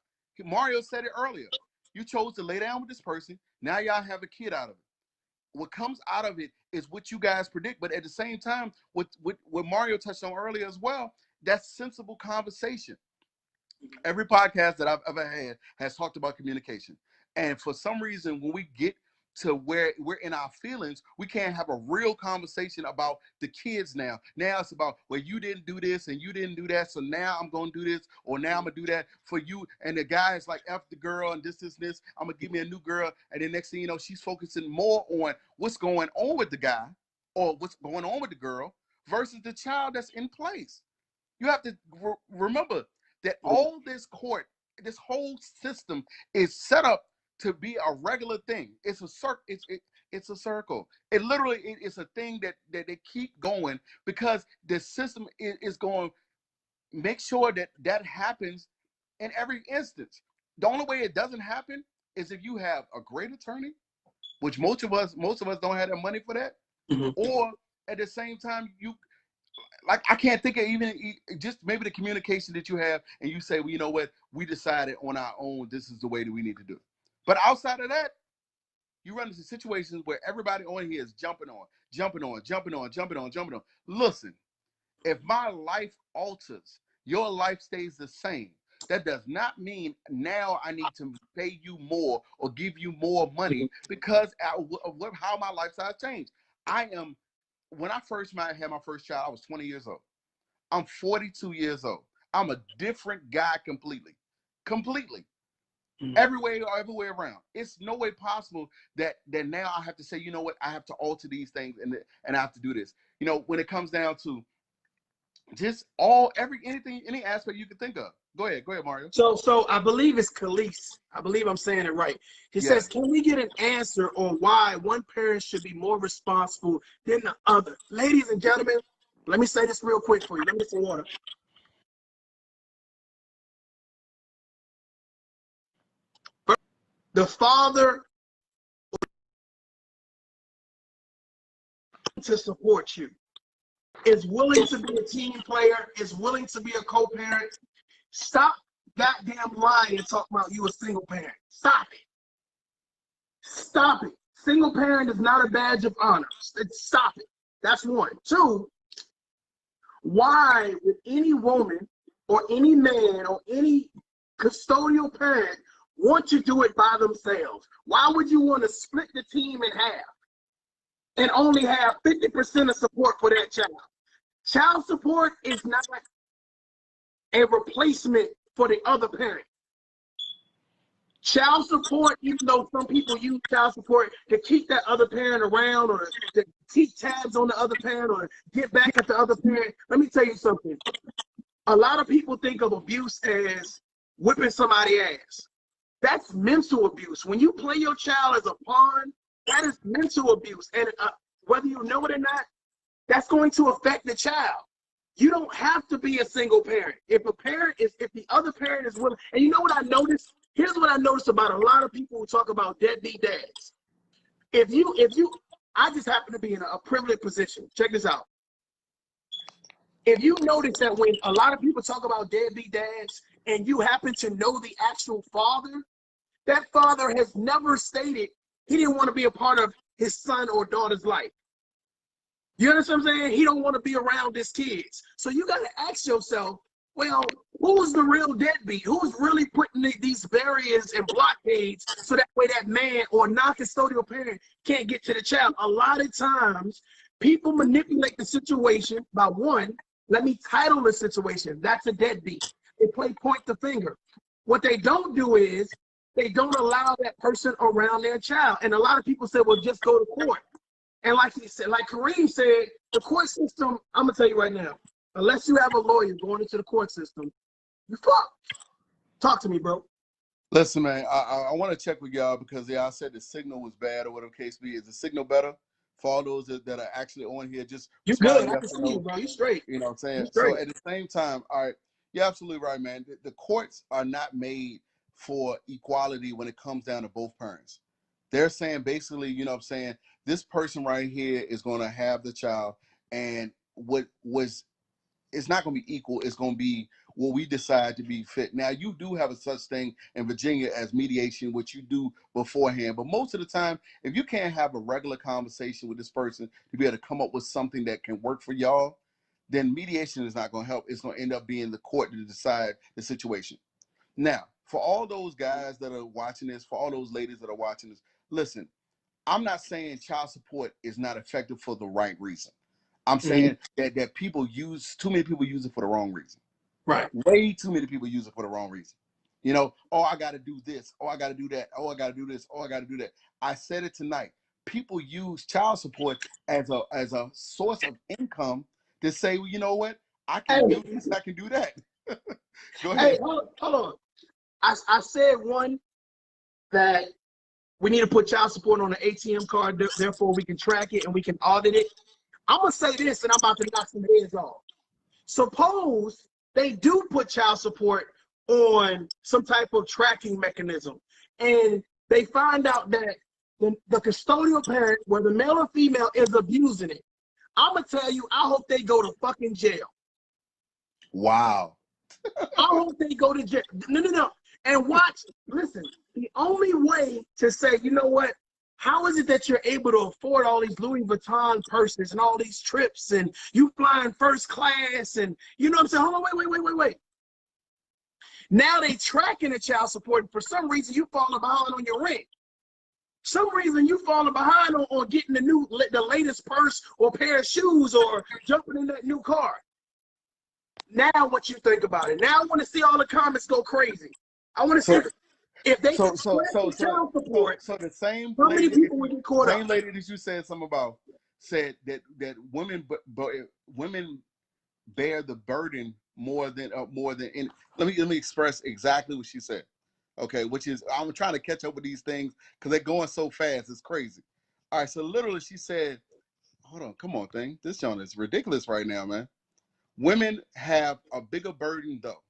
Mario said it earlier. You chose to lay down with this person. Now y'all have a kid out of it. What comes out of it is what you guys predict. But at the same time, what Mario touched on earlier as well, that's sensible conversation. Every podcast that I've ever had has talked about communication. And for some reason, when we get to where we're in our feelings, we can't have a real conversation about the kids now. Now it's about, well, you didn't do this and you didn't do that, so now I'm going to do this, or now I'm going to do that for you. And the guy is like, F the girl and this. I'm going to give me a new girl. And then next thing you know, she's focusing more on what's going on with the guy or what's going on with the girl versus the child that's in place. You have to remember that all this court, this whole system is set up to be a regular thing. It's a circle. It's a circle. It literally is a thing that they keep going because the system is going to make sure that happens in every instance. The only way it doesn't happen is if you have a great attorney, which most of us don't have the money for that, or at the same time like I can't think of even just maybe the communication that you have, and you say, well, you know what, we decided on our own this is the way that we need to do it. But outside of that, you run into situations where everybody on here is jumping on. Listen, if my life alters, your life stays the same. That does not mean now I need to pay you more or give you more money because of how my lifestyle changed. When I first had my first child, I was 20 years old. I'm 42 years old. I'm a different guy completely. Every way around. It's no way possible that now I have to say, you know what, I have to alter these things and I have to do this. You know, when it comes down to just any aspect you can think of. Go ahead, Mario.
So I believe it's Khalees. I believe I'm saying it right. He says, can we get an answer on why one parent should be more responsible than the other? Ladies and gentlemen, let me say this real quick for you. Let me get some water. The father to support you is willing to be a team player, is willing to be a co-parent. Stop goddamn lying and talk about you a single parent. Stop it. Stop it. Single parent is not a badge of honor. Stop it. That's one. Two, why would any woman or any man or any custodial parent want to do it by themselves? Why would you want to split the team in half and only have 50% of support for that child? Child support is not a replacement for the other parent. Child support, even though some people use child support to keep that other parent around or to keep tabs on the other parent or get back at the other parent, let me tell you something. A lot of people think of abuse as whipping somebody's ass. That's mental abuse. When you play your child as a pawn, that is mental abuse. And whether you know it or not, that's going to affect the child. You don't have to be a single parent. If the other parent is willing, and you know what I noticed? Here's what I noticed about a lot of people who talk about deadbeat dads. I just happen to be in a privileged position. Check this out. If you notice that when a lot of people talk about deadbeat dads and you happen to know the actual father, that father has never stated he didn't want to be a part of his son or daughter's life. You understand what I'm saying? He don't want to be around his kids. So you got to ask yourself, well, who's the real deadbeat? Who's really putting these barriers and blockades so that way that man or non-custodial parent can't get to the child? A lot of times, people manipulate the situation by one, let me title the situation. That's a deadbeat. They play point the finger. What they don't do is they don't allow that person around their child. And a lot of people say, well, just go to court. And like he said, like Kareem said, the court system, I'm gonna tell you right now, unless you have a lawyer going into the court system, you fucked. Talk to me, bro.
Listen, man, I want to check with y'all because I said the signal was bad or whatever case be. Is the signal better for all those that are actually on here? Just
You good? I can see you, bro. You straight.
You know what I'm saying? So at the same time, all right, you're absolutely right, man. The courts are not made for equality when it comes down to both parents. They're saying basically, you know what I'm saying, this person right here is going to have the child, and it's not going to be equal. It's going to be what we decide to be fit. Now, you do have a such thing in Virginia as mediation, which you do beforehand. But most of the time, if you can't have a regular conversation with this person to be able to come up with something that can work for y'all, then mediation is not going to help. It's going to end up being the court to decide the situation. Now, for all those guys that are watching this, for all those ladies that are watching this, listen, I'm not saying child support is not effective for the right reason. I'm saying that too many people use it for the wrong reason.
Right.
Way too many people use it for the wrong reason. You know, oh, I got to do this. Oh, I got to do that. Oh, I got to do this. Oh, I got to do that. I said it tonight. People use child support as a source of income to say, well, you know what? I can do this. I can do that. Go ahead.
Hey, hold on. I said one that we need to put child support on an ATM card, therefore we can track it and we can audit it. I'm going to say this, and I'm about to knock some heads off. Suppose they do put child support on some type of tracking mechanism, and they find out that the custodial parent, whether male or female, is abusing it. I'm going to tell you, I hope they go to fucking jail.
Wow.
I hope they go to jail. No. And watch, listen, the only way to say, you know what, how is it that you're able to afford all these Louis Vuitton purses and all these trips and you flying first class and you know what I'm saying? Hold on, wait. Now they tracking the child support. And for some reason, you falling behind on your rent. Some reason you falling behind on getting the latest purse or pair of shoes or jumping in that new car. Now what you think about it? Now I want to see all the comments go crazy. I want to see if they child support.
So the same
how many people would get caught up?
Same lady that you said something about said that women bear the burden more than in. Let me express exactly what she said. Okay, which is I'm trying to catch up with these things because they're going so fast. It's crazy. All right, so literally she said, "Hold on, come on, thing. This John is ridiculous right now, man. Women have a bigger burden though.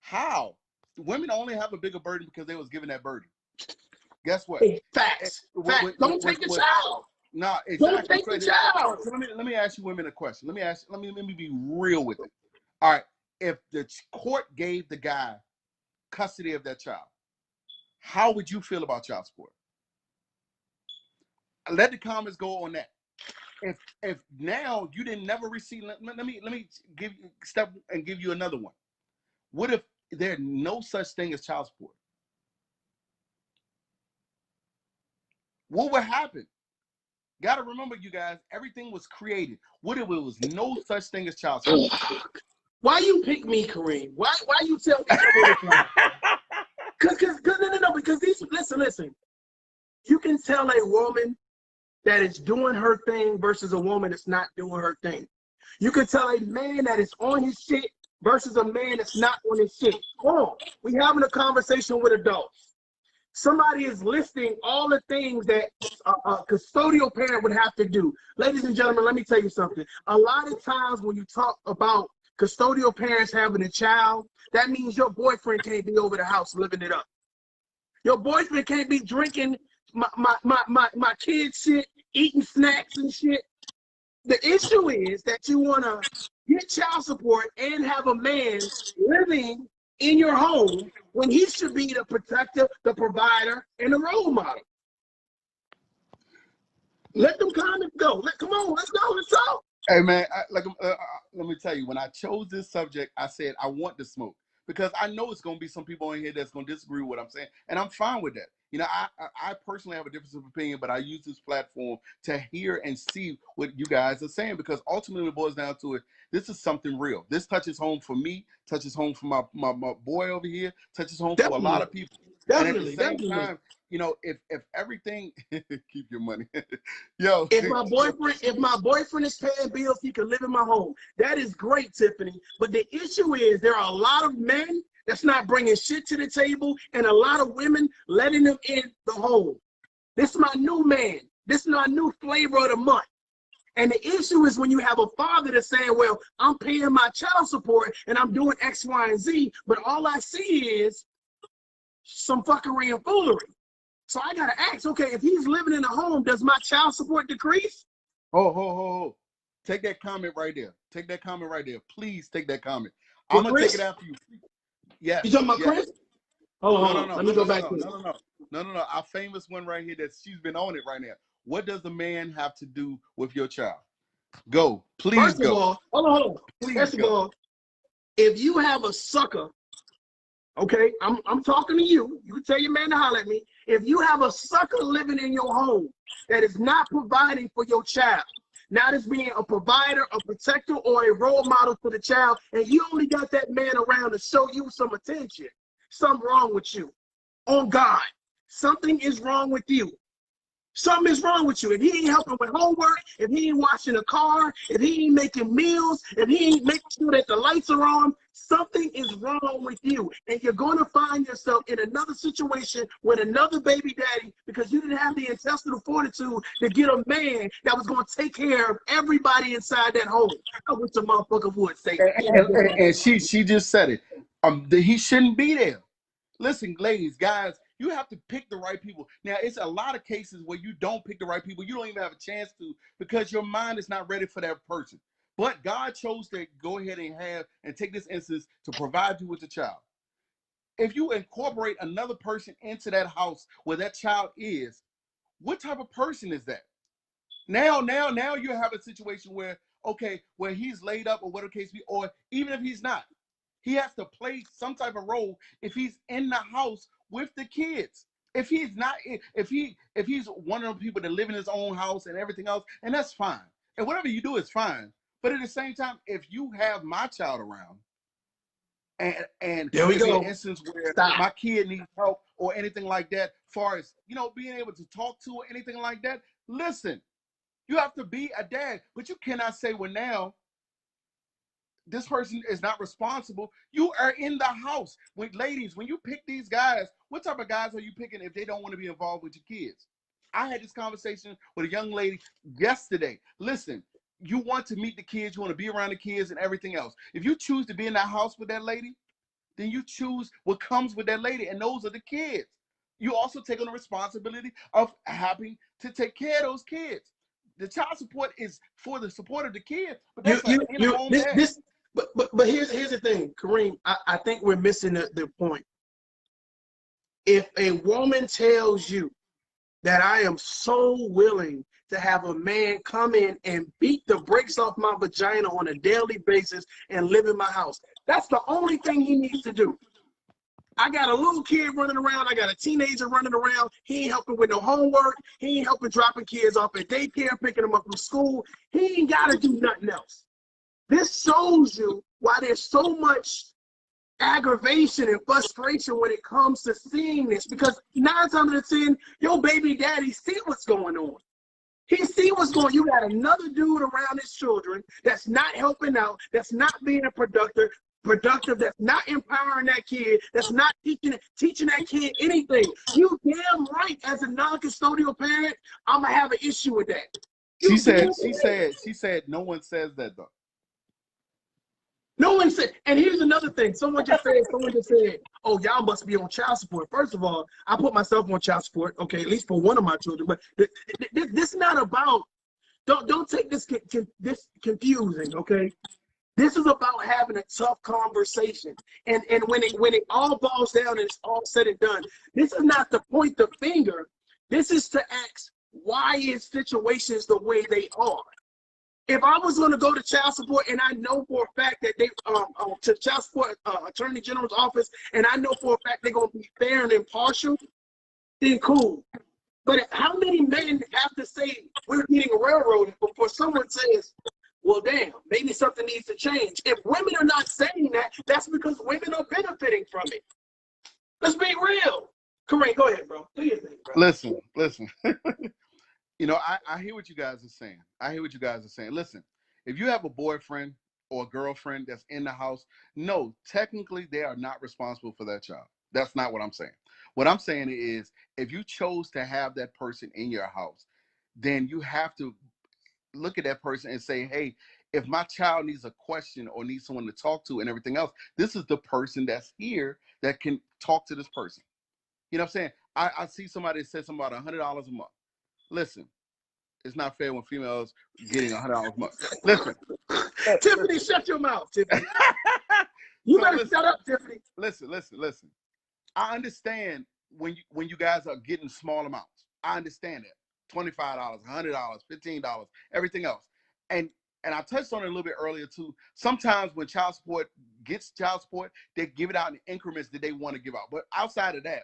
How? Women only have a bigger burden because they was given that burden. Guess what?
Facts. Don't take the child.
No, exactly.
Don't take the child.
So let me ask you women a question. Let me be real with it. All right. If the court gave the guy custody of that child, how would you feel about child support? Let the comments go on that. If now you didn't never receive, let me give you another one. What if there's no such thing as child support? What would happen? Got to remember, you guys, everything was created. What if it was no such thing as child support?
Why you pick me, Kareem? Why you tell me? No, because these, listen. You can tell a woman that is doing her thing versus a woman that's not doing her thing. You can tell a man that is on his shit versus a man that's not on his shit. Hold on. We having a conversation with adults. Somebody is listing all the things that a custodial parent would have to do. Ladies and gentlemen, let me tell you something. A lot of times when you talk about custodial parents having a child, that means your boyfriend can't be over the house living it up. Your boyfriend can't be drinking my kids' shit, eating snacks and shit. The issue is that you want to get child support and have a man living in your home when he should be the protector, the provider, and the role model. Let them comments go. Come on, let's go. Let's go.
Hey man, let me tell you, when I chose this subject, I said I want to smoke because I know it's going to be some people in here that's going to disagree with what I'm saying, and I'm fine with that. You know, I personally have a difference of opinion, but I use this platform to hear and see what you guys are saying because ultimately it boils down to it. This is something real. This touches home for me, touches home for my boy over here, touches home for a lot of people. And at the same time, you know, if everything, keep your money. Yo,
if my boyfriend is paying bills, he can live in my home. That is great, Tiffany. But the issue is there are a lot of men that's not bringing shit to the table and a lot of women letting them in the home. This is my new man. This is my new flavor of the month. And the issue is when you have a father that's saying, well, I'm paying my child support and I'm doing X, Y, and Z, but all I see is some fuckery and foolery. So I got to ask, okay, if he's living in a home, does my child support decrease?
Ho. Take that comment right there. Take that comment right there. Please take that comment. I'm going to take it after you. Yes.
You talking about Chris? Hold on. Let me go back to it.
No. Our famous one right here that she's been on it right now. What does the man have to do with your child? Go. Please go.
First of all, hold on. First of all, if you have a sucker, okay, I'm talking to you. You can tell your man to holler at me. If you have a sucker living in your home that is not providing for your child, not as being a provider, a protector, or a role model for the child, and you only got that man around to show you some attention, something wrong with you. On God, something is wrong with you. Something is wrong with you. If he ain't helping with homework, if he ain't washing a car, if he ain't making meals, if he ain't making sure that the lights are on, something is wrong with you. And you're going to find yourself in another situation with another baby daddy because you didn't have the intestinal fortitude to get a man that was going to take care of everybody inside that home. I wish the motherfucker would say that.
And she just said it. He shouldn't be there. Listen, ladies, guys, you have to pick the right people. Now, it's a lot of cases where you don't pick the right people. You don't even have a chance to because your mind is not ready for that person. But God chose to go ahead and take this instance to provide you with a child. If you incorporate another person into that house where that child is, what type of person is that? Now you have a situation where, okay, where he's laid up or whatever case be, or even if he's not, he has to play some type of role if he's in the house with the kids. If he's not, if he's one of the people that live in his own house and everything else, and that's fine. And whatever you do is fine. But at the same time, if you have my child around, and
there we go.
An instance where my kid needs help or anything like that, far as being able to talk to or anything like that, listen, you have to be a dad, but you cannot say, well, now this person is not responsible. You are in the house. Ladies, when you pick these guys, what type of guys are you picking if they don't want to be involved with your kids? I had this conversation with a young lady yesterday. Listen, you want to meet the kids, you want to be around the kids and everything else. If you choose to be in that house with that lady, then you choose what comes with that lady, and those are the kids. You also take on the responsibility of having to take care of those kids. The child support is for the support of the kids, but that's in-home dad.
But here's the thing, Kareem. I think we're missing the point. If a woman tells you that I am so willing to have a man come in and beat the brakes off my vagina on a daily basis and live in my house, that's the only thing he needs to do. I got a little kid running around. I got a teenager running around. He ain't helping with no homework. He ain't helping dropping kids off at daycare, picking them up from school. He ain't got to do nothing else. This shows you why there's so much aggravation and frustration when it comes to seeing this, because 9 times out of 10, your baby daddy see what's going on. He see what's going on. You got another dude around his children that's not helping out, that's not being a productive, that's not empowering that kid, that's not teaching that kid anything. You damn right, as a non-custodial parent, I'm gonna have an issue with that.
She said no one says that though.
No one said, and here's another thing. Someone just said, oh, y'all must be on child support. First of all, I put myself on child support, okay, at least for one of my children. But this is not about, don't take this confusing, okay? This is about having a tough conversation. And when it all boils down and it's all said and done, this is not to point the finger. This is to ask, why is situations the way they are? If I was going to go to child support and I know for a fact that they to child support attorney general's office, and I know for a fact they're going to be fair and impartial, then cool. But how many men have to say we're getting railroaded before someone says, well, damn, maybe something needs to change? If women are not saying that, that's because women are benefiting from it. Let's be real. Kareem, go ahead, bro. Do your thing, bro.
Listen. You know, I hear what you guys are saying. Listen, if you have a boyfriend or a girlfriend that's in the house, no, technically they are not responsible for that child. That's not what I'm saying. What I'm saying is, if you chose to have that person in your house, then you have to look at that person and say, hey, if my child needs a question or needs someone to talk to and everything else, this is the person that's here that can talk to this person. You know what I'm saying? I see somebody that said something about $100 a month. Listen, it's not fair when females getting $100 a month. Listen.
Tiffany, shut your mouth, Tiffany. You better shut up, Tiffany.
Listen. I understand when you guys are getting small amounts. I understand that. $25, $100, $15, everything else. And I touched on it a little bit earlier too. Sometimes when child support gets child support, they give it out in increments that they want to give out. But outside of that,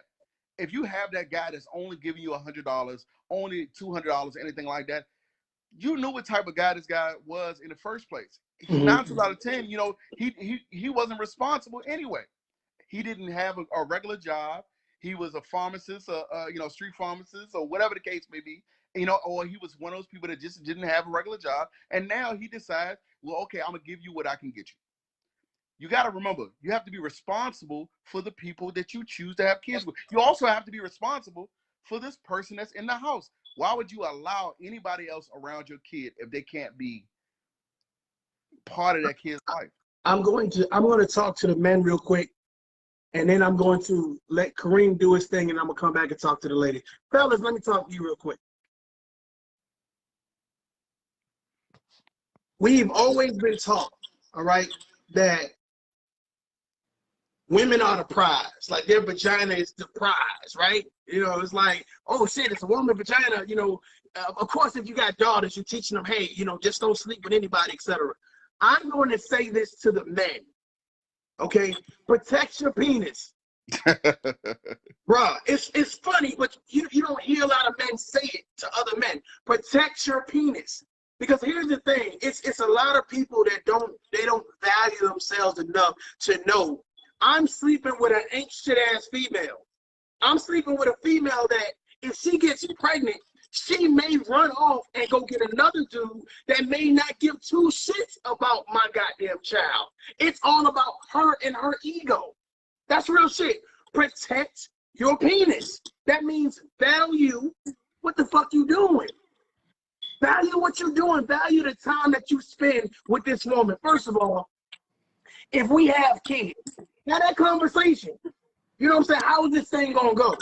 if you have that guy that's only giving you $100, only $200, anything like that, you knew what type of guy this guy was in the first place. 9 times out of 10, you know, he wasn't responsible anyway. He didn't have a regular job. He was a pharmacist, street pharmacist, or whatever the case may be, you know, or he was one of those people that just didn't have a regular job. And now he decides, well, okay, I'm gonna give you what I can get you. You got to remember, you have to be responsible for the people that you choose to have kids with. You also have to be responsible for this person that's in the house. Why would you allow anybody else around your kid if they can't be part of that kid's life?
I'm going to talk to the men real quick, and then I'm going to let Kareem do his thing, and I'm going to come back and talk to the lady. Fellas, let me talk to you real quick. We've always been taught, all right, that women are the prize. Like, their vagina is the prize, right? You know, it's like, oh shit, it's a woman vagina. You know, of course, if you got daughters, you're teaching them, hey, you know, just don't sleep with anybody, etc. I'm going to say this to the men, okay? Protect your penis. Bruh, it's funny, but you don't hear a lot of men say it to other men. Protect your penis. Because here's the thing, it's a lot of people that don't value themselves enough to know, I'm sleeping with an ain't shit ass female. I'm sleeping with a female that if she gets pregnant, she may run off and go get another dude that may not give 2 shits about my goddamn child. It's all about her and her ego. That's real shit. Protect your penis. That means value what the fuck you doing. Value what you're doing. Value the time that you spend with this woman. First of all, if we have kids, now that conversation, you know what I'm saying? How is this thing gonna go?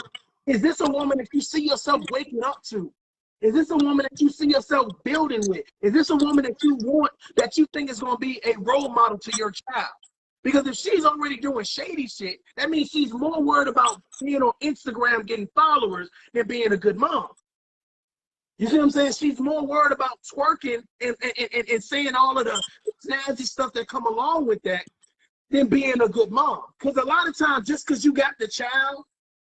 Is this a woman that you see yourself waking up to? Is this a woman that you see yourself building with? Is this a woman that you want, that you think is gonna be a role model to your child? Because if she's already doing shady shit, that means she's more worried about being on Instagram getting followers than being a good mom. You see what I'm saying? She's more worried about twerking and saying all of the snazzy stuff that come along with that than being a good mom. Because a lot of times, just because you got the child,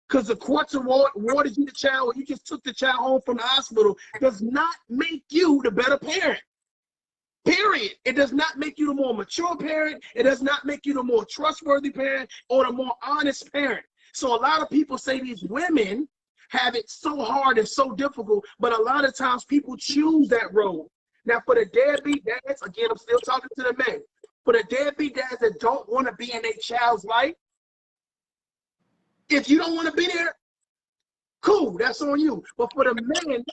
because the courts awarded you the child, or you just took the child home from the hospital, does not make you the better parent. Period. It does not make you the more mature parent. It does not make you the more trustworthy parent or the more honest parent. So a lot of people say these women have it so hard and so difficult, but a lot of times people choose that road. Now, for the deadbeat dads, again, I'm still talking to the men. For the deadbeat dads that don't want to be in their child's life, if you don't want to be there, cool, that's on you. But for the men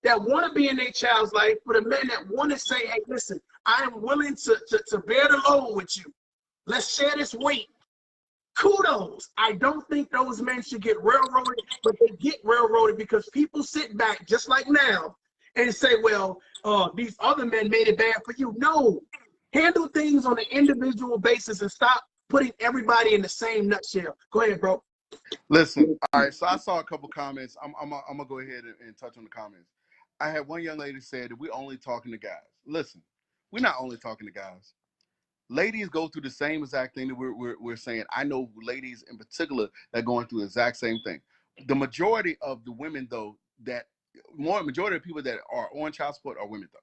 that want to be in their child's life, for the men that want to say, hey, listen, I am willing to bear the load with you. Let's share this weight. Kudos. I don't think those men should get railroaded, but they get railroaded because people sit back just like now and say, well, these other men made it bad for you. No. Handle things on an individual basis and stop putting everybody in the same nutshell. Go ahead, bro.
Listen, all right, so I saw a couple comments. I'm going to go ahead and touch on the comments. I had one young lady said that we're only talking to guys. Listen, we're not only talking to guys. Ladies go through the same exact thing that we're saying. I know ladies in particular that are going through the exact same thing. The majority of the women, though, majority of people that are on child support are women, though.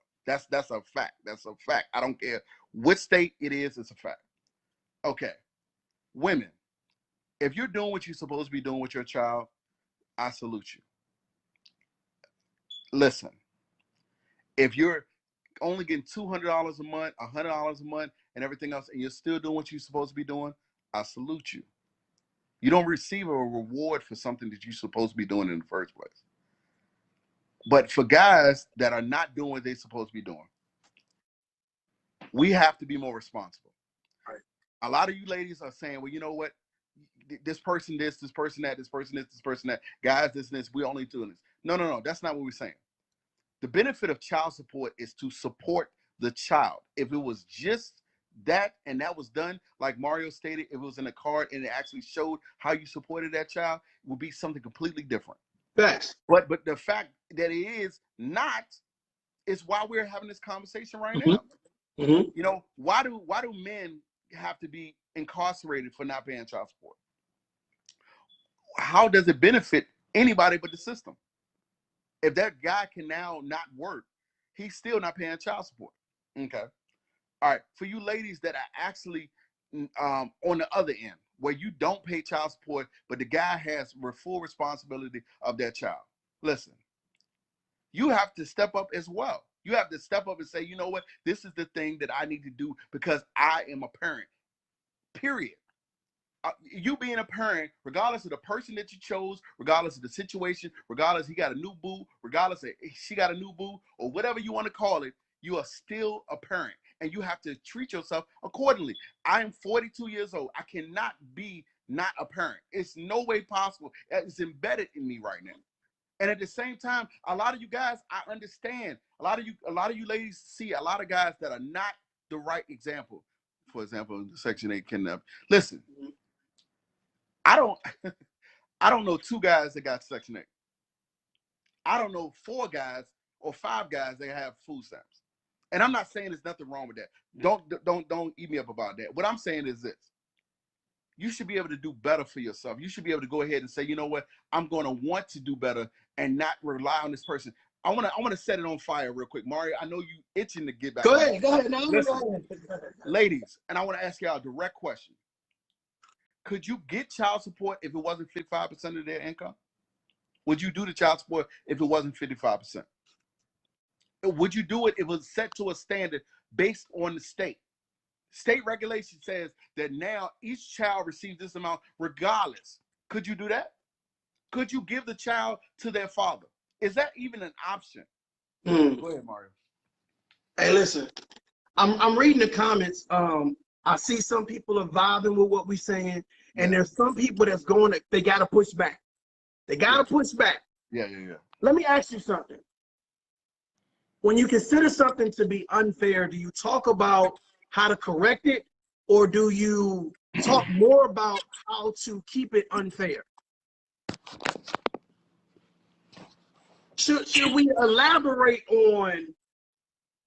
That's a fact. That's a fact. I don't care what state it is, it's a fact. Okay. Women, if you're doing what you're supposed to be doing with your child, I salute you. Listen, if you're only getting $200 a month, $100 a month, and everything else, and you're still doing what you're supposed to be doing, I salute you. You don't receive a reward for something that you're supposed to be doing in the first place. But for guys that are not doing what they're supposed to be doing, we have to be more responsible.
Right.
A lot of you ladies are saying, well, you know what? This person this person that, this person this person that. Guys, this and this, we only doing this. No. That's not what we're saying. The benefit of child support is to support the child. If it was just that and that was done, like Mario stated, if it was in a card and it actually showed how you supported that child, it would be something completely different.
Facts.
But the fact that it is not is why we're having this conversation right now.
Mm-hmm.
You know, why do men have to be incarcerated for not paying child support? How does it benefit anybody but the system? If that guy can now not work, he's still not paying child support. Okay. All right. For you ladies that are actually on the other end, where you don't pay child support, but the guy has full responsibility of that child. Listen, you have to step up as well. You have to step up and say, you know what? This is the thing that I need to do because I am a parent. Period. You being a parent, regardless of the person that you chose, regardless of the situation, regardless he got a new boo, regardless of she got a new boo, or whatever you want to call it, you are still a parent, and you have to treat yourself accordingly. I am 42 years old. I cannot be not a parent. It's no way possible. It's embedded in me right now. And at the same time, a lot of you guys, I understand. A lot of you ladies see a lot of guys that are not the right example. For example, Section 8 kidnapping. Listen. I don't know 2 guys that got Section 8. I don't know 4 guys or 5 guys that have food stamps. And I'm not saying there's nothing wrong with that. Don't eat me up about that. What I'm saying is this. You should be able to do better for yourself. You should be able to go ahead and say, you know what, I'm going to want to do better and not rely on this person. I want to set it on fire real quick. Mario, I know you itching to get back.
Go ahead. No,
listen, ladies, and I want to ask y'all a direct question. Could you get child support if it wasn't 55% of their income? Would you do the child support if it wasn't 55%? Would you do it if it was set to a standard based on the state? State regulation says that now each child receives this amount regardless. Could you do that? Could you give the child to their father? Is that even an option? Go ahead, Mario.
Hey, listen, I'm reading the comments. I see some people are vibing with what we're saying, and there's some people that's going they got to push back. They got to push back.
Yeah.
Let me ask you something. When you consider something to be unfair, do you talk about how to correct it, or do you talk more about how to keep it unfair? Should we elaborate on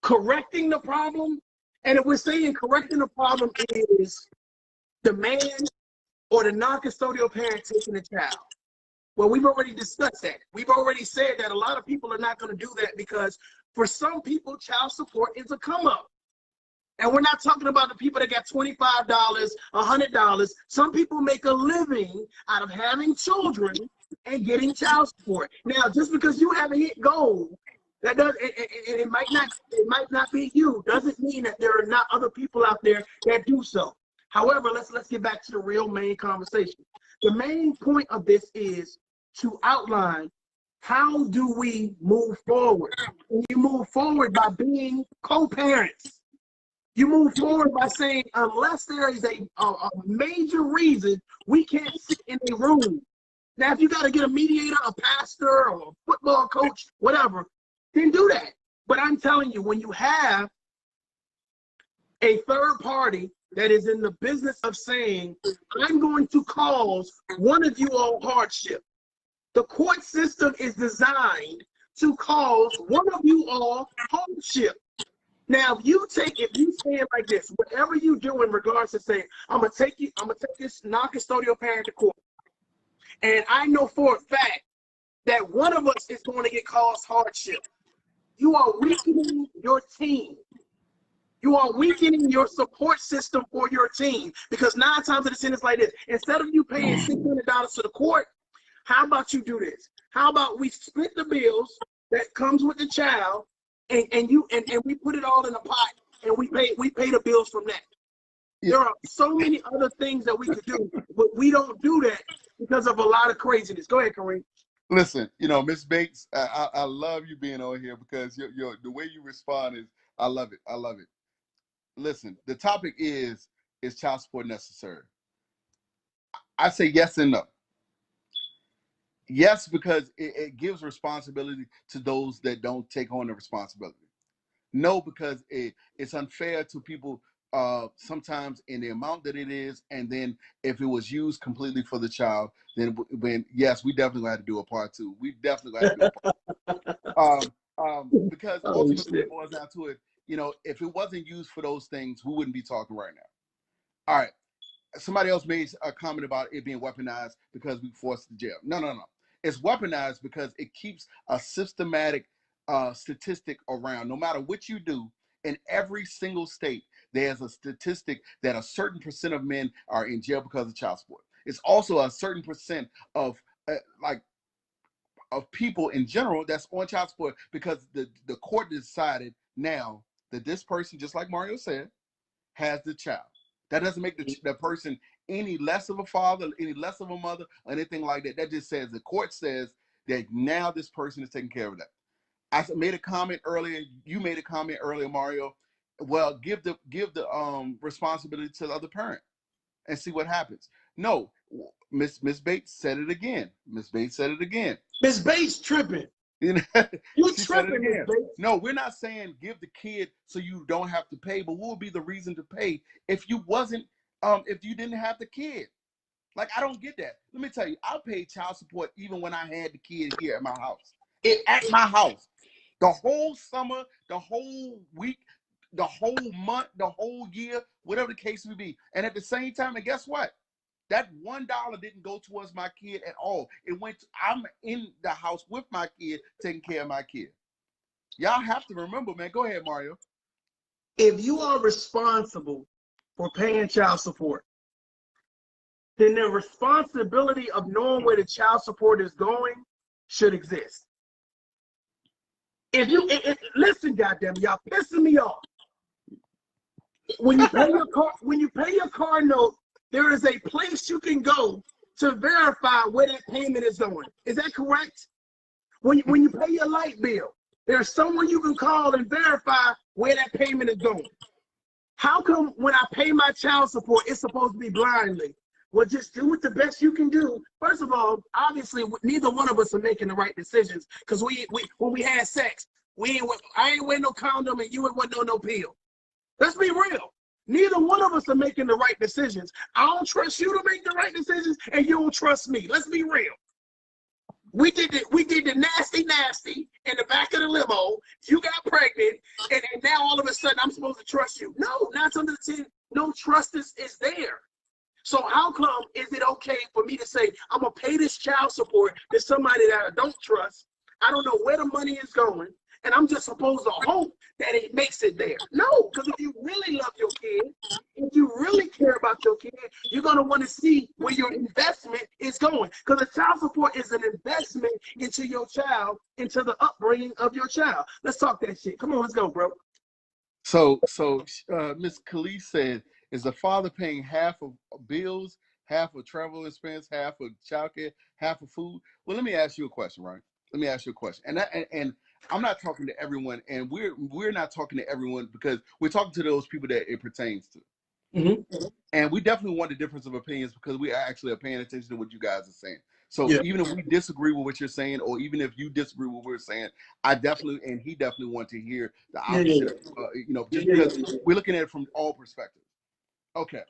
correcting the problem? And if we're saying correcting the problem is the man or the non-custodial parent taking the child, well, we've already discussed that. We've already said that a lot of people are not going to do that because for some people, child support is a come up. And we're not talking about the people that got $25, $100. Some people make a living out of having children and getting child support. Now, just because you haven't hit goal, that does, and it might not be you. Doesn't mean that there are not other people out there that do so. However, let's get back to the real main conversation. The main point of this is to outline how do we move forward. And you move forward by being co-parents. You move forward by saying, unless there is a major reason we can't sit in a room. Now, if you got to get a mediator, a pastor, or a football coach, whatever, then do that. But I'm telling you, when you have a third party that is in the business of saying, I'm going to cause one of you all hardship, the court system is designed to cause one of you all hardship. Now, if you say it like this, whatever you do in regards to saying, I'm gonna take this non-custodial parent to court, and I know for a fact that one of us is going to get caused hardship, you are weakening your team. You are weakening your support system for your team, because 9 times out of 10 it's like this. Instead of you paying $600 to the court, how about you do this? How about we split the bills that comes with the child, and we put it all in a pot, and we pay the bills from that. There are so many other things that we could do, but we don't do that because of a lot of craziness. Go ahead, Kareem.
Listen, Miss Bates, I love you being on here because the way you respond is, I love it. I love it. Listen, the topic is child support necessary? I say yes and no. Yes, because it gives responsibility to those that don't take on the responsibility. No, because it's unfair to people sometimes in the amount that it is, and then if it was used completely for the child, then yes, we definitely had to do a part 2. We definitely had to do a part 2. Because ultimately it boils down to it, if it wasn't used for those things, we wouldn't be talking right now. All right. Somebody else made a comment about it being weaponized because we forced to jail. No. It's weaponized because it keeps a systematic statistic around. No matter what you do, in every single state, there's a statistic that a certain percent of men are in jail because of child support. It's also a certain percent of of people in general that's on child support because the court decided now that this person, just like Mario said, has the child. That doesn't make the person any less of a father, any less of a mother, or anything like that. That just says the court says that now this person is taking care of that. I made a comment earlier. You made a comment earlier, Mario. Well, give the responsibility to the other parent and see what happens. No, Miss Bates said it again. Miss Bates said it again.
Miss Bates tripping.
You
tripping, Miss Bates.
No, we're not saying give the kid so you don't have to pay, but what would be the reason to pay if you didn't have the kid? Like, I don't get that. Let me tell you, I paid child support even when I had the kid here at my house. At my house. The whole summer, the whole week, the whole month, the whole year, whatever the case may be. And at the same time, and guess what? That $1 didn't go towards my kid at all. It went I'm in the house with my kid, taking care of my kid. Y'all have to remember, man. Go ahead, Mario.
If you are responsible for paying child support, then the responsibility of knowing where the child support is going should exist. If you listen, goddamn, y'all pissing me off. When you pay your car note, there is a place you can go to verify where that payment is going. Is that correct? When you pay your light bill, there's someone you can call and verify where that payment is going. How come when I pay my child support, it's supposed to be blindly? Well, just do it the best you can do. First of all, obviously, neither one of us are making the right decisions, because when we had sex, I ain't wearing no condom and you ain't wearing no pill. Let's be real. Neither one of us are making the right decisions. I don't trust you to make the right decisions, and you don't trust me. Let's be real. We did the nasty in the back of the limo. You got pregnant, and now all of a sudden I'm supposed to trust you. No, 9 times out of 10, no trust is there. So how come is it okay for me to say I'm gonna pay this child support to somebody that I don't trust? I don't know where the money is going, and I'm just supposed to hope that it makes it there. No, because if you really love your kid, if you really care about your kid, you're going to want to see where your investment is going. Because the child support is an investment into your child, into the upbringing of your child. Let's talk that shit. Come on, let's go, bro.
So Miss Khalees said, is the father paying half of bills, half of travel expense, half of childcare, half of food? Well, let me ask you a question, right? Let me ask you a question. And I'm not talking to everyone, and we're not talking to everyone because we're talking to those people that it pertains to.
Mm-hmm.
And we definitely want the difference of opinions because we actually are paying attention to what you guys are saying. So
Yeah.
even if we disagree with what you're saying, or even if you disagree with what we're saying, I definitely, and he definitely want to hear the
Yeah,
opposite,
yeah,
just
yeah.
because we're looking at it from all perspectives. Okay.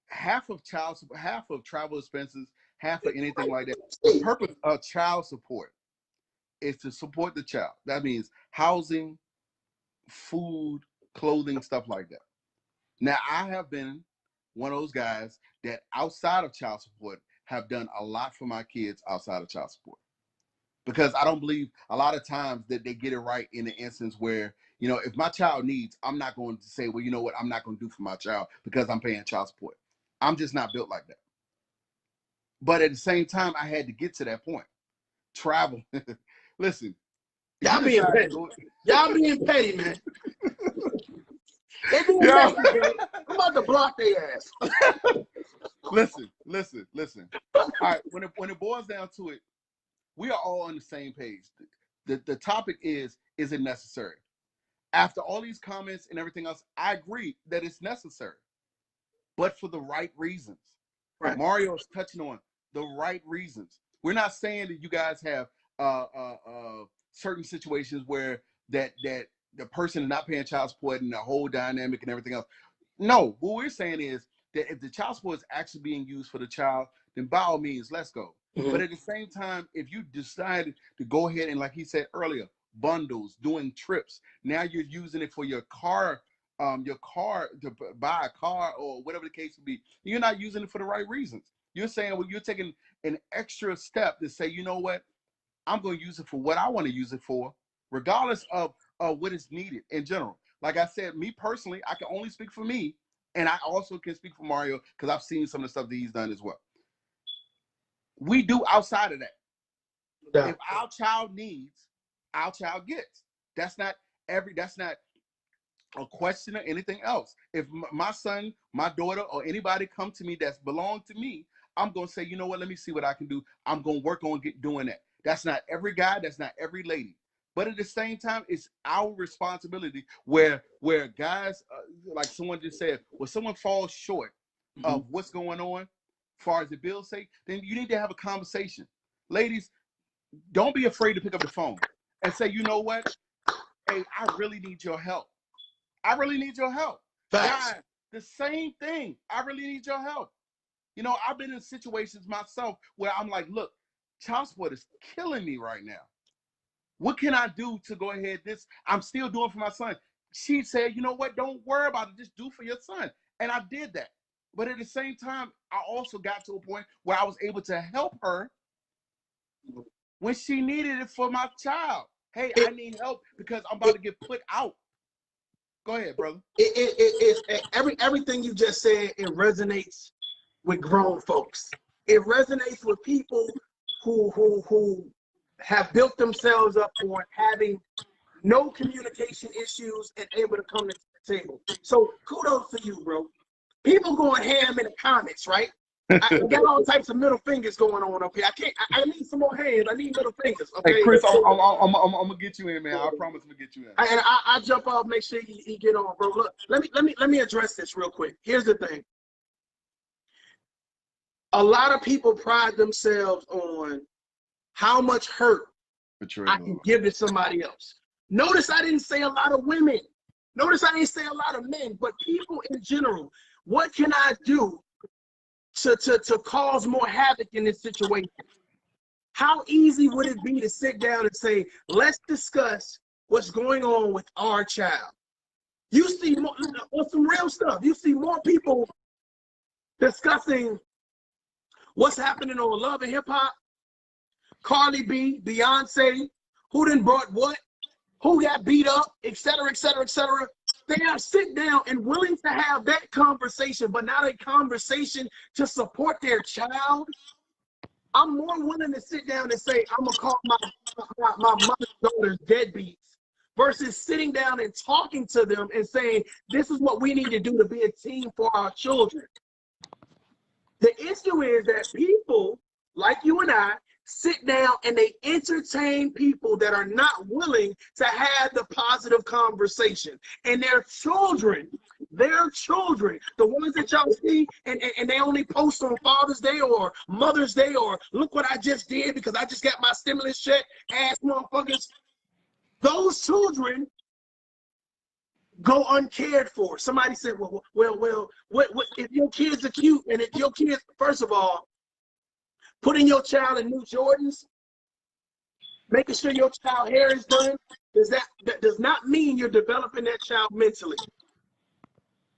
Half of half of travel expenses, half of anything like that. The purpose of child support is to support the child. That means housing, food, clothing, stuff like that. Now, I have been one of those guys that outside of child support have done a lot for my kids outside of child support. Because I don't believe a lot of times that they get it right in the instance where, if my child needs, I'm not going to say, well, you know what, I'm not going to do for my child because I'm paying child support. I'm just not built like that. But at the same time, I had to get to that point. Travel. Listen, if you
Y'all being
decide to
petty.
go,
Y'all being petty, man. They being
yeah.
petty, man. I'm about to block their ass.
Listen. All right, when it boils down to it, we are all on the same page. The topic is it necessary? After all these comments and everything else, I agree that it's necessary, but for the right reasons.
Right.
Mario is touching on the right reasons. We're not saying that you guys have certain situations where that the person is not paying child support and the whole dynamic and everything else. No, what we're saying is that if the child support is actually being used for the child, then by all means, let's go.
Mm-hmm.
But at the same time, if you decide to go ahead and, like he said earlier, bundles, doing trips, now you're using it for your car to buy a car or whatever the case would be. You're not using it for the right reasons. You're saying, well, you're taking an extra step to say, you know what, I'm going to use it for what I want to use it for, regardless of what is needed in general. Like I said, me personally, I can only speak for me, and I also can speak for Mario because I've seen some of the stuff that he's done as well. We do outside of that.
Yeah.
If our child needs, our child gets. That's not a question or anything else. If my son, my daughter, or anybody come to me that's belong to me, I'm going to say, you know what, let me see what I can do. I'm going to work on doing that. That's not every guy. That's not every lady. But at the same time, it's our responsibility where guys, like someone just said, when someone falls short of what's going on, as far as the bill's sake, then you need to have a conversation. Ladies, don't be afraid to pick up the phone and say, you know what? Hey, I really need your help. I really need your help.
Facts.
Guys, the same thing. I really need your help. I've been in situations myself where I'm like, look, child support is killing me right now. What can I do to go ahead? I'm still doing for my son. She said, you know what? Don't worry about it. Just do for your son. And I did that. But at the same time, I also got to a point where I was able to help her when she needed it for my child. Hey, I need help because I'm about to get put out. Go ahead, brother.
Everything you just said, it resonates with grown folks. It resonates with people who have built themselves up on having no communication issues and able to come to the table. So kudos to you, bro. People going ham in the comments, right? I got all types of middle fingers going on up here. I need some more hands. I need middle fingers. Okay.
Hey, Chris, I'm gonna get you in, man. I promise I'm gonna get you in.
And I jump off, make sure he get on, bro. Look, let me address this real quick. Here's the thing. A lot of people pride themselves on how much hurt I can give to somebody else. Notice I didn't say a lot of women. Notice I didn't say a lot of men, but people in general. What can I do to cause more havoc in this situation? How easy would it be to sit down and say, let's discuss what's going on with our child? You see more, on some real stuff, you see more people discussing what's happening on Love and Hip Hop, Cardi B, Beyonce, who done brought what, who got beat up, et cetera, et cetera, et cetera. They are sit down and willing to have that conversation, but not a conversation to support their child. I'm more willing to sit down and say, I'm gonna call my mother's daughters deadbeats versus sitting down and talking to them and saying, this is what we need to do to be a team for our children. The issue is that people like you and I sit down and they entertain people that are not willing to have the positive conversation. And their children, the ones that y'all see and they only post on Father's Day or Mother's Day or look what I just did because I just got my stimulus check, ass motherfuckers. Those children go uncared for. Somebody said, well, what if your kids are cute and if your kids, first of all, putting your child in new Jordans, making sure your child hair is done, that does not mean you're developing that child mentally.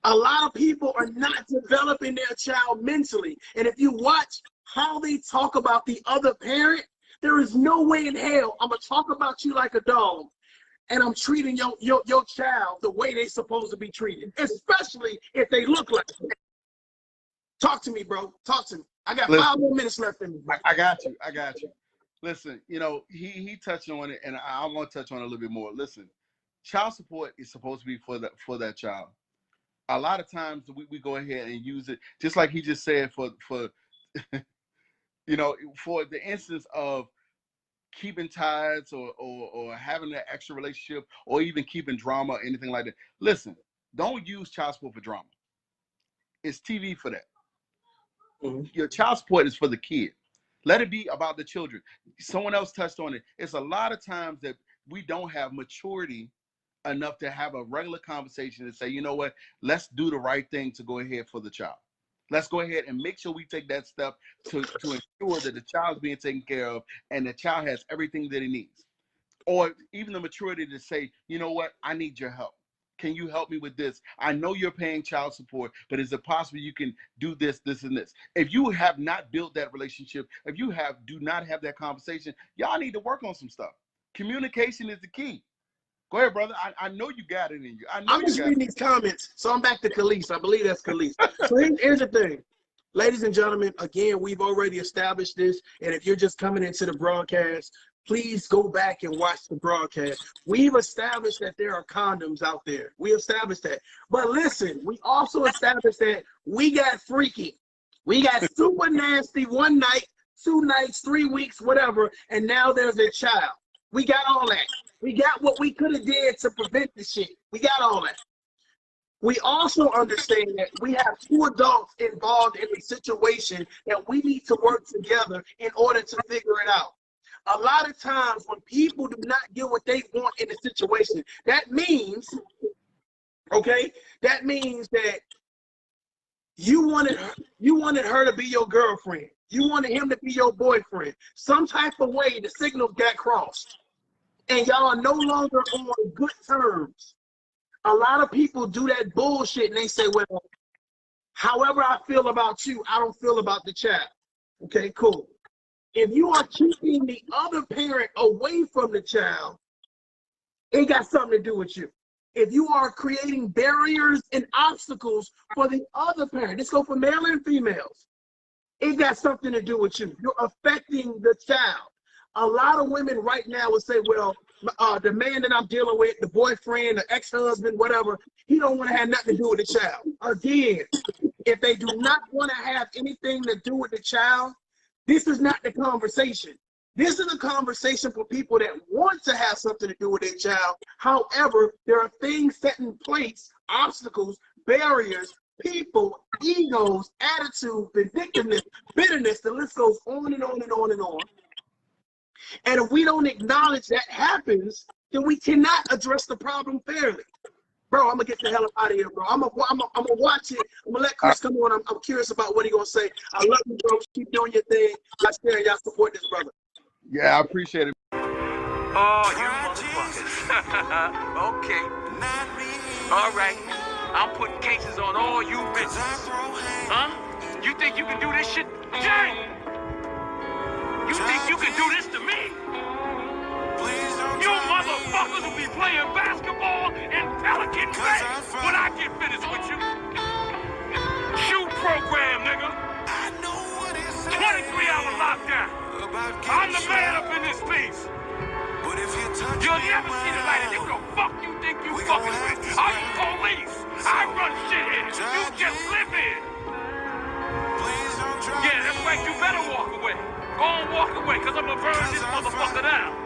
A lot of people are not developing their child mentally. And if you watch how they talk about the other parent, there is no way in hell I'm gonna talk about you like a dog and I'm treating your child the way they're supposed to be treated, especially if they look like that. Talk to me, bro. Talk to me. I got 5 more minutes left in me.
I got you. Listen, you know, he touched on it, and I want to touch on it a little bit more. Listen, child support is supposed to be for that child. A lot of times we go ahead and use it, just like he just said, for you know, for the instance of keeping ties or having that extra relationship or even keeping drama or anything like that. Listen, don't use child support for drama. It's TV for that. Your child support is for the kid. Let it be about the children. Someone else touched on it. It's a lot of times that we don't have maturity enough to have a regular conversation and say, you know what, let's do the right thing to go ahead for the child. Let's go ahead and make sure we take that step to ensure that the child's being taken care of and the child has everything that he needs. Or even the maturity to say, you know what, I need your help. Can you help me with this? I know you're paying child support, but is it possible you can do this, this, and this? If you have not built that relationship, if you do not have that conversation, y'all need to work on some stuff. Communication is the key. Go ahead, brother. I know you got it in you.
I'm just reading these comments. So I'm back to Khalees. I believe that's Khalees. So here's the thing. Ladies and gentlemen, again, we've already established this. And if you're just coming into the broadcast, please go back and watch the broadcast. We've established that there are condoms out there. We established that. But listen, we also established that we got freaky. We got super nasty 1 night, 2 nights, 3 weeks, whatever. And now there's a child. We got all that. We got what we could have did to prevent the shit. We got all that. We also understand that we have 2 adults involved in a situation that we need to work together in order to figure it out. A lot of times when people do not get what they want in a situation, that means, okay, that means that you wanted her to be your girlfriend. You wanted him to be your boyfriend. Some type of way the signals got crossed. And y'all are no longer on good terms. A lot of people do that bullshit and they say, well, however I feel about you, I don't feel about the child. Okay, cool. If you are keeping the other parent away from the child, it got something to do with you. If you are creating barriers and obstacles for the other parent, let's go for male and females, it got something to do with you. You're affecting the child. A lot of women right now will say, well, the man that I'm dealing with, the boyfriend, the ex-husband, whatever, he don't want to have nothing to do with the child. Again, if they do not want to have anything to do with the child, this is not the conversation. This is a conversation for people that want to have something to do with their child. However, there are things set in place, obstacles, barriers, people, egos, attitude, vindictiveness, bitterness, the list goes on and on and on and on. And if we don't acknowledge that happens, then we cannot address the problem fairly. Bro, I'm gonna get the hell out of here, bro. I'm gonna watch it. I'm gonna let Chris come on. I'm curious about what he's gonna say. I love you, bro. Keep doing your thing. Y'all share, y'all support this brother.
Yeah, I appreciate it.
Oh, you motherfuckers. Okay. All right. I'm putting cases on all you bitches. Huh? You think you can do this shit? Jay! You think you can do this to me? Please don't. lockdown. I'm the man up in this piece. You'll never see the light. Who the fuck you think you fucking with? Are you police? I run shit here. You just live here. Yeah, that's right. You better walk away. Go on, walk away, because I'm going to burn this motherfucker down.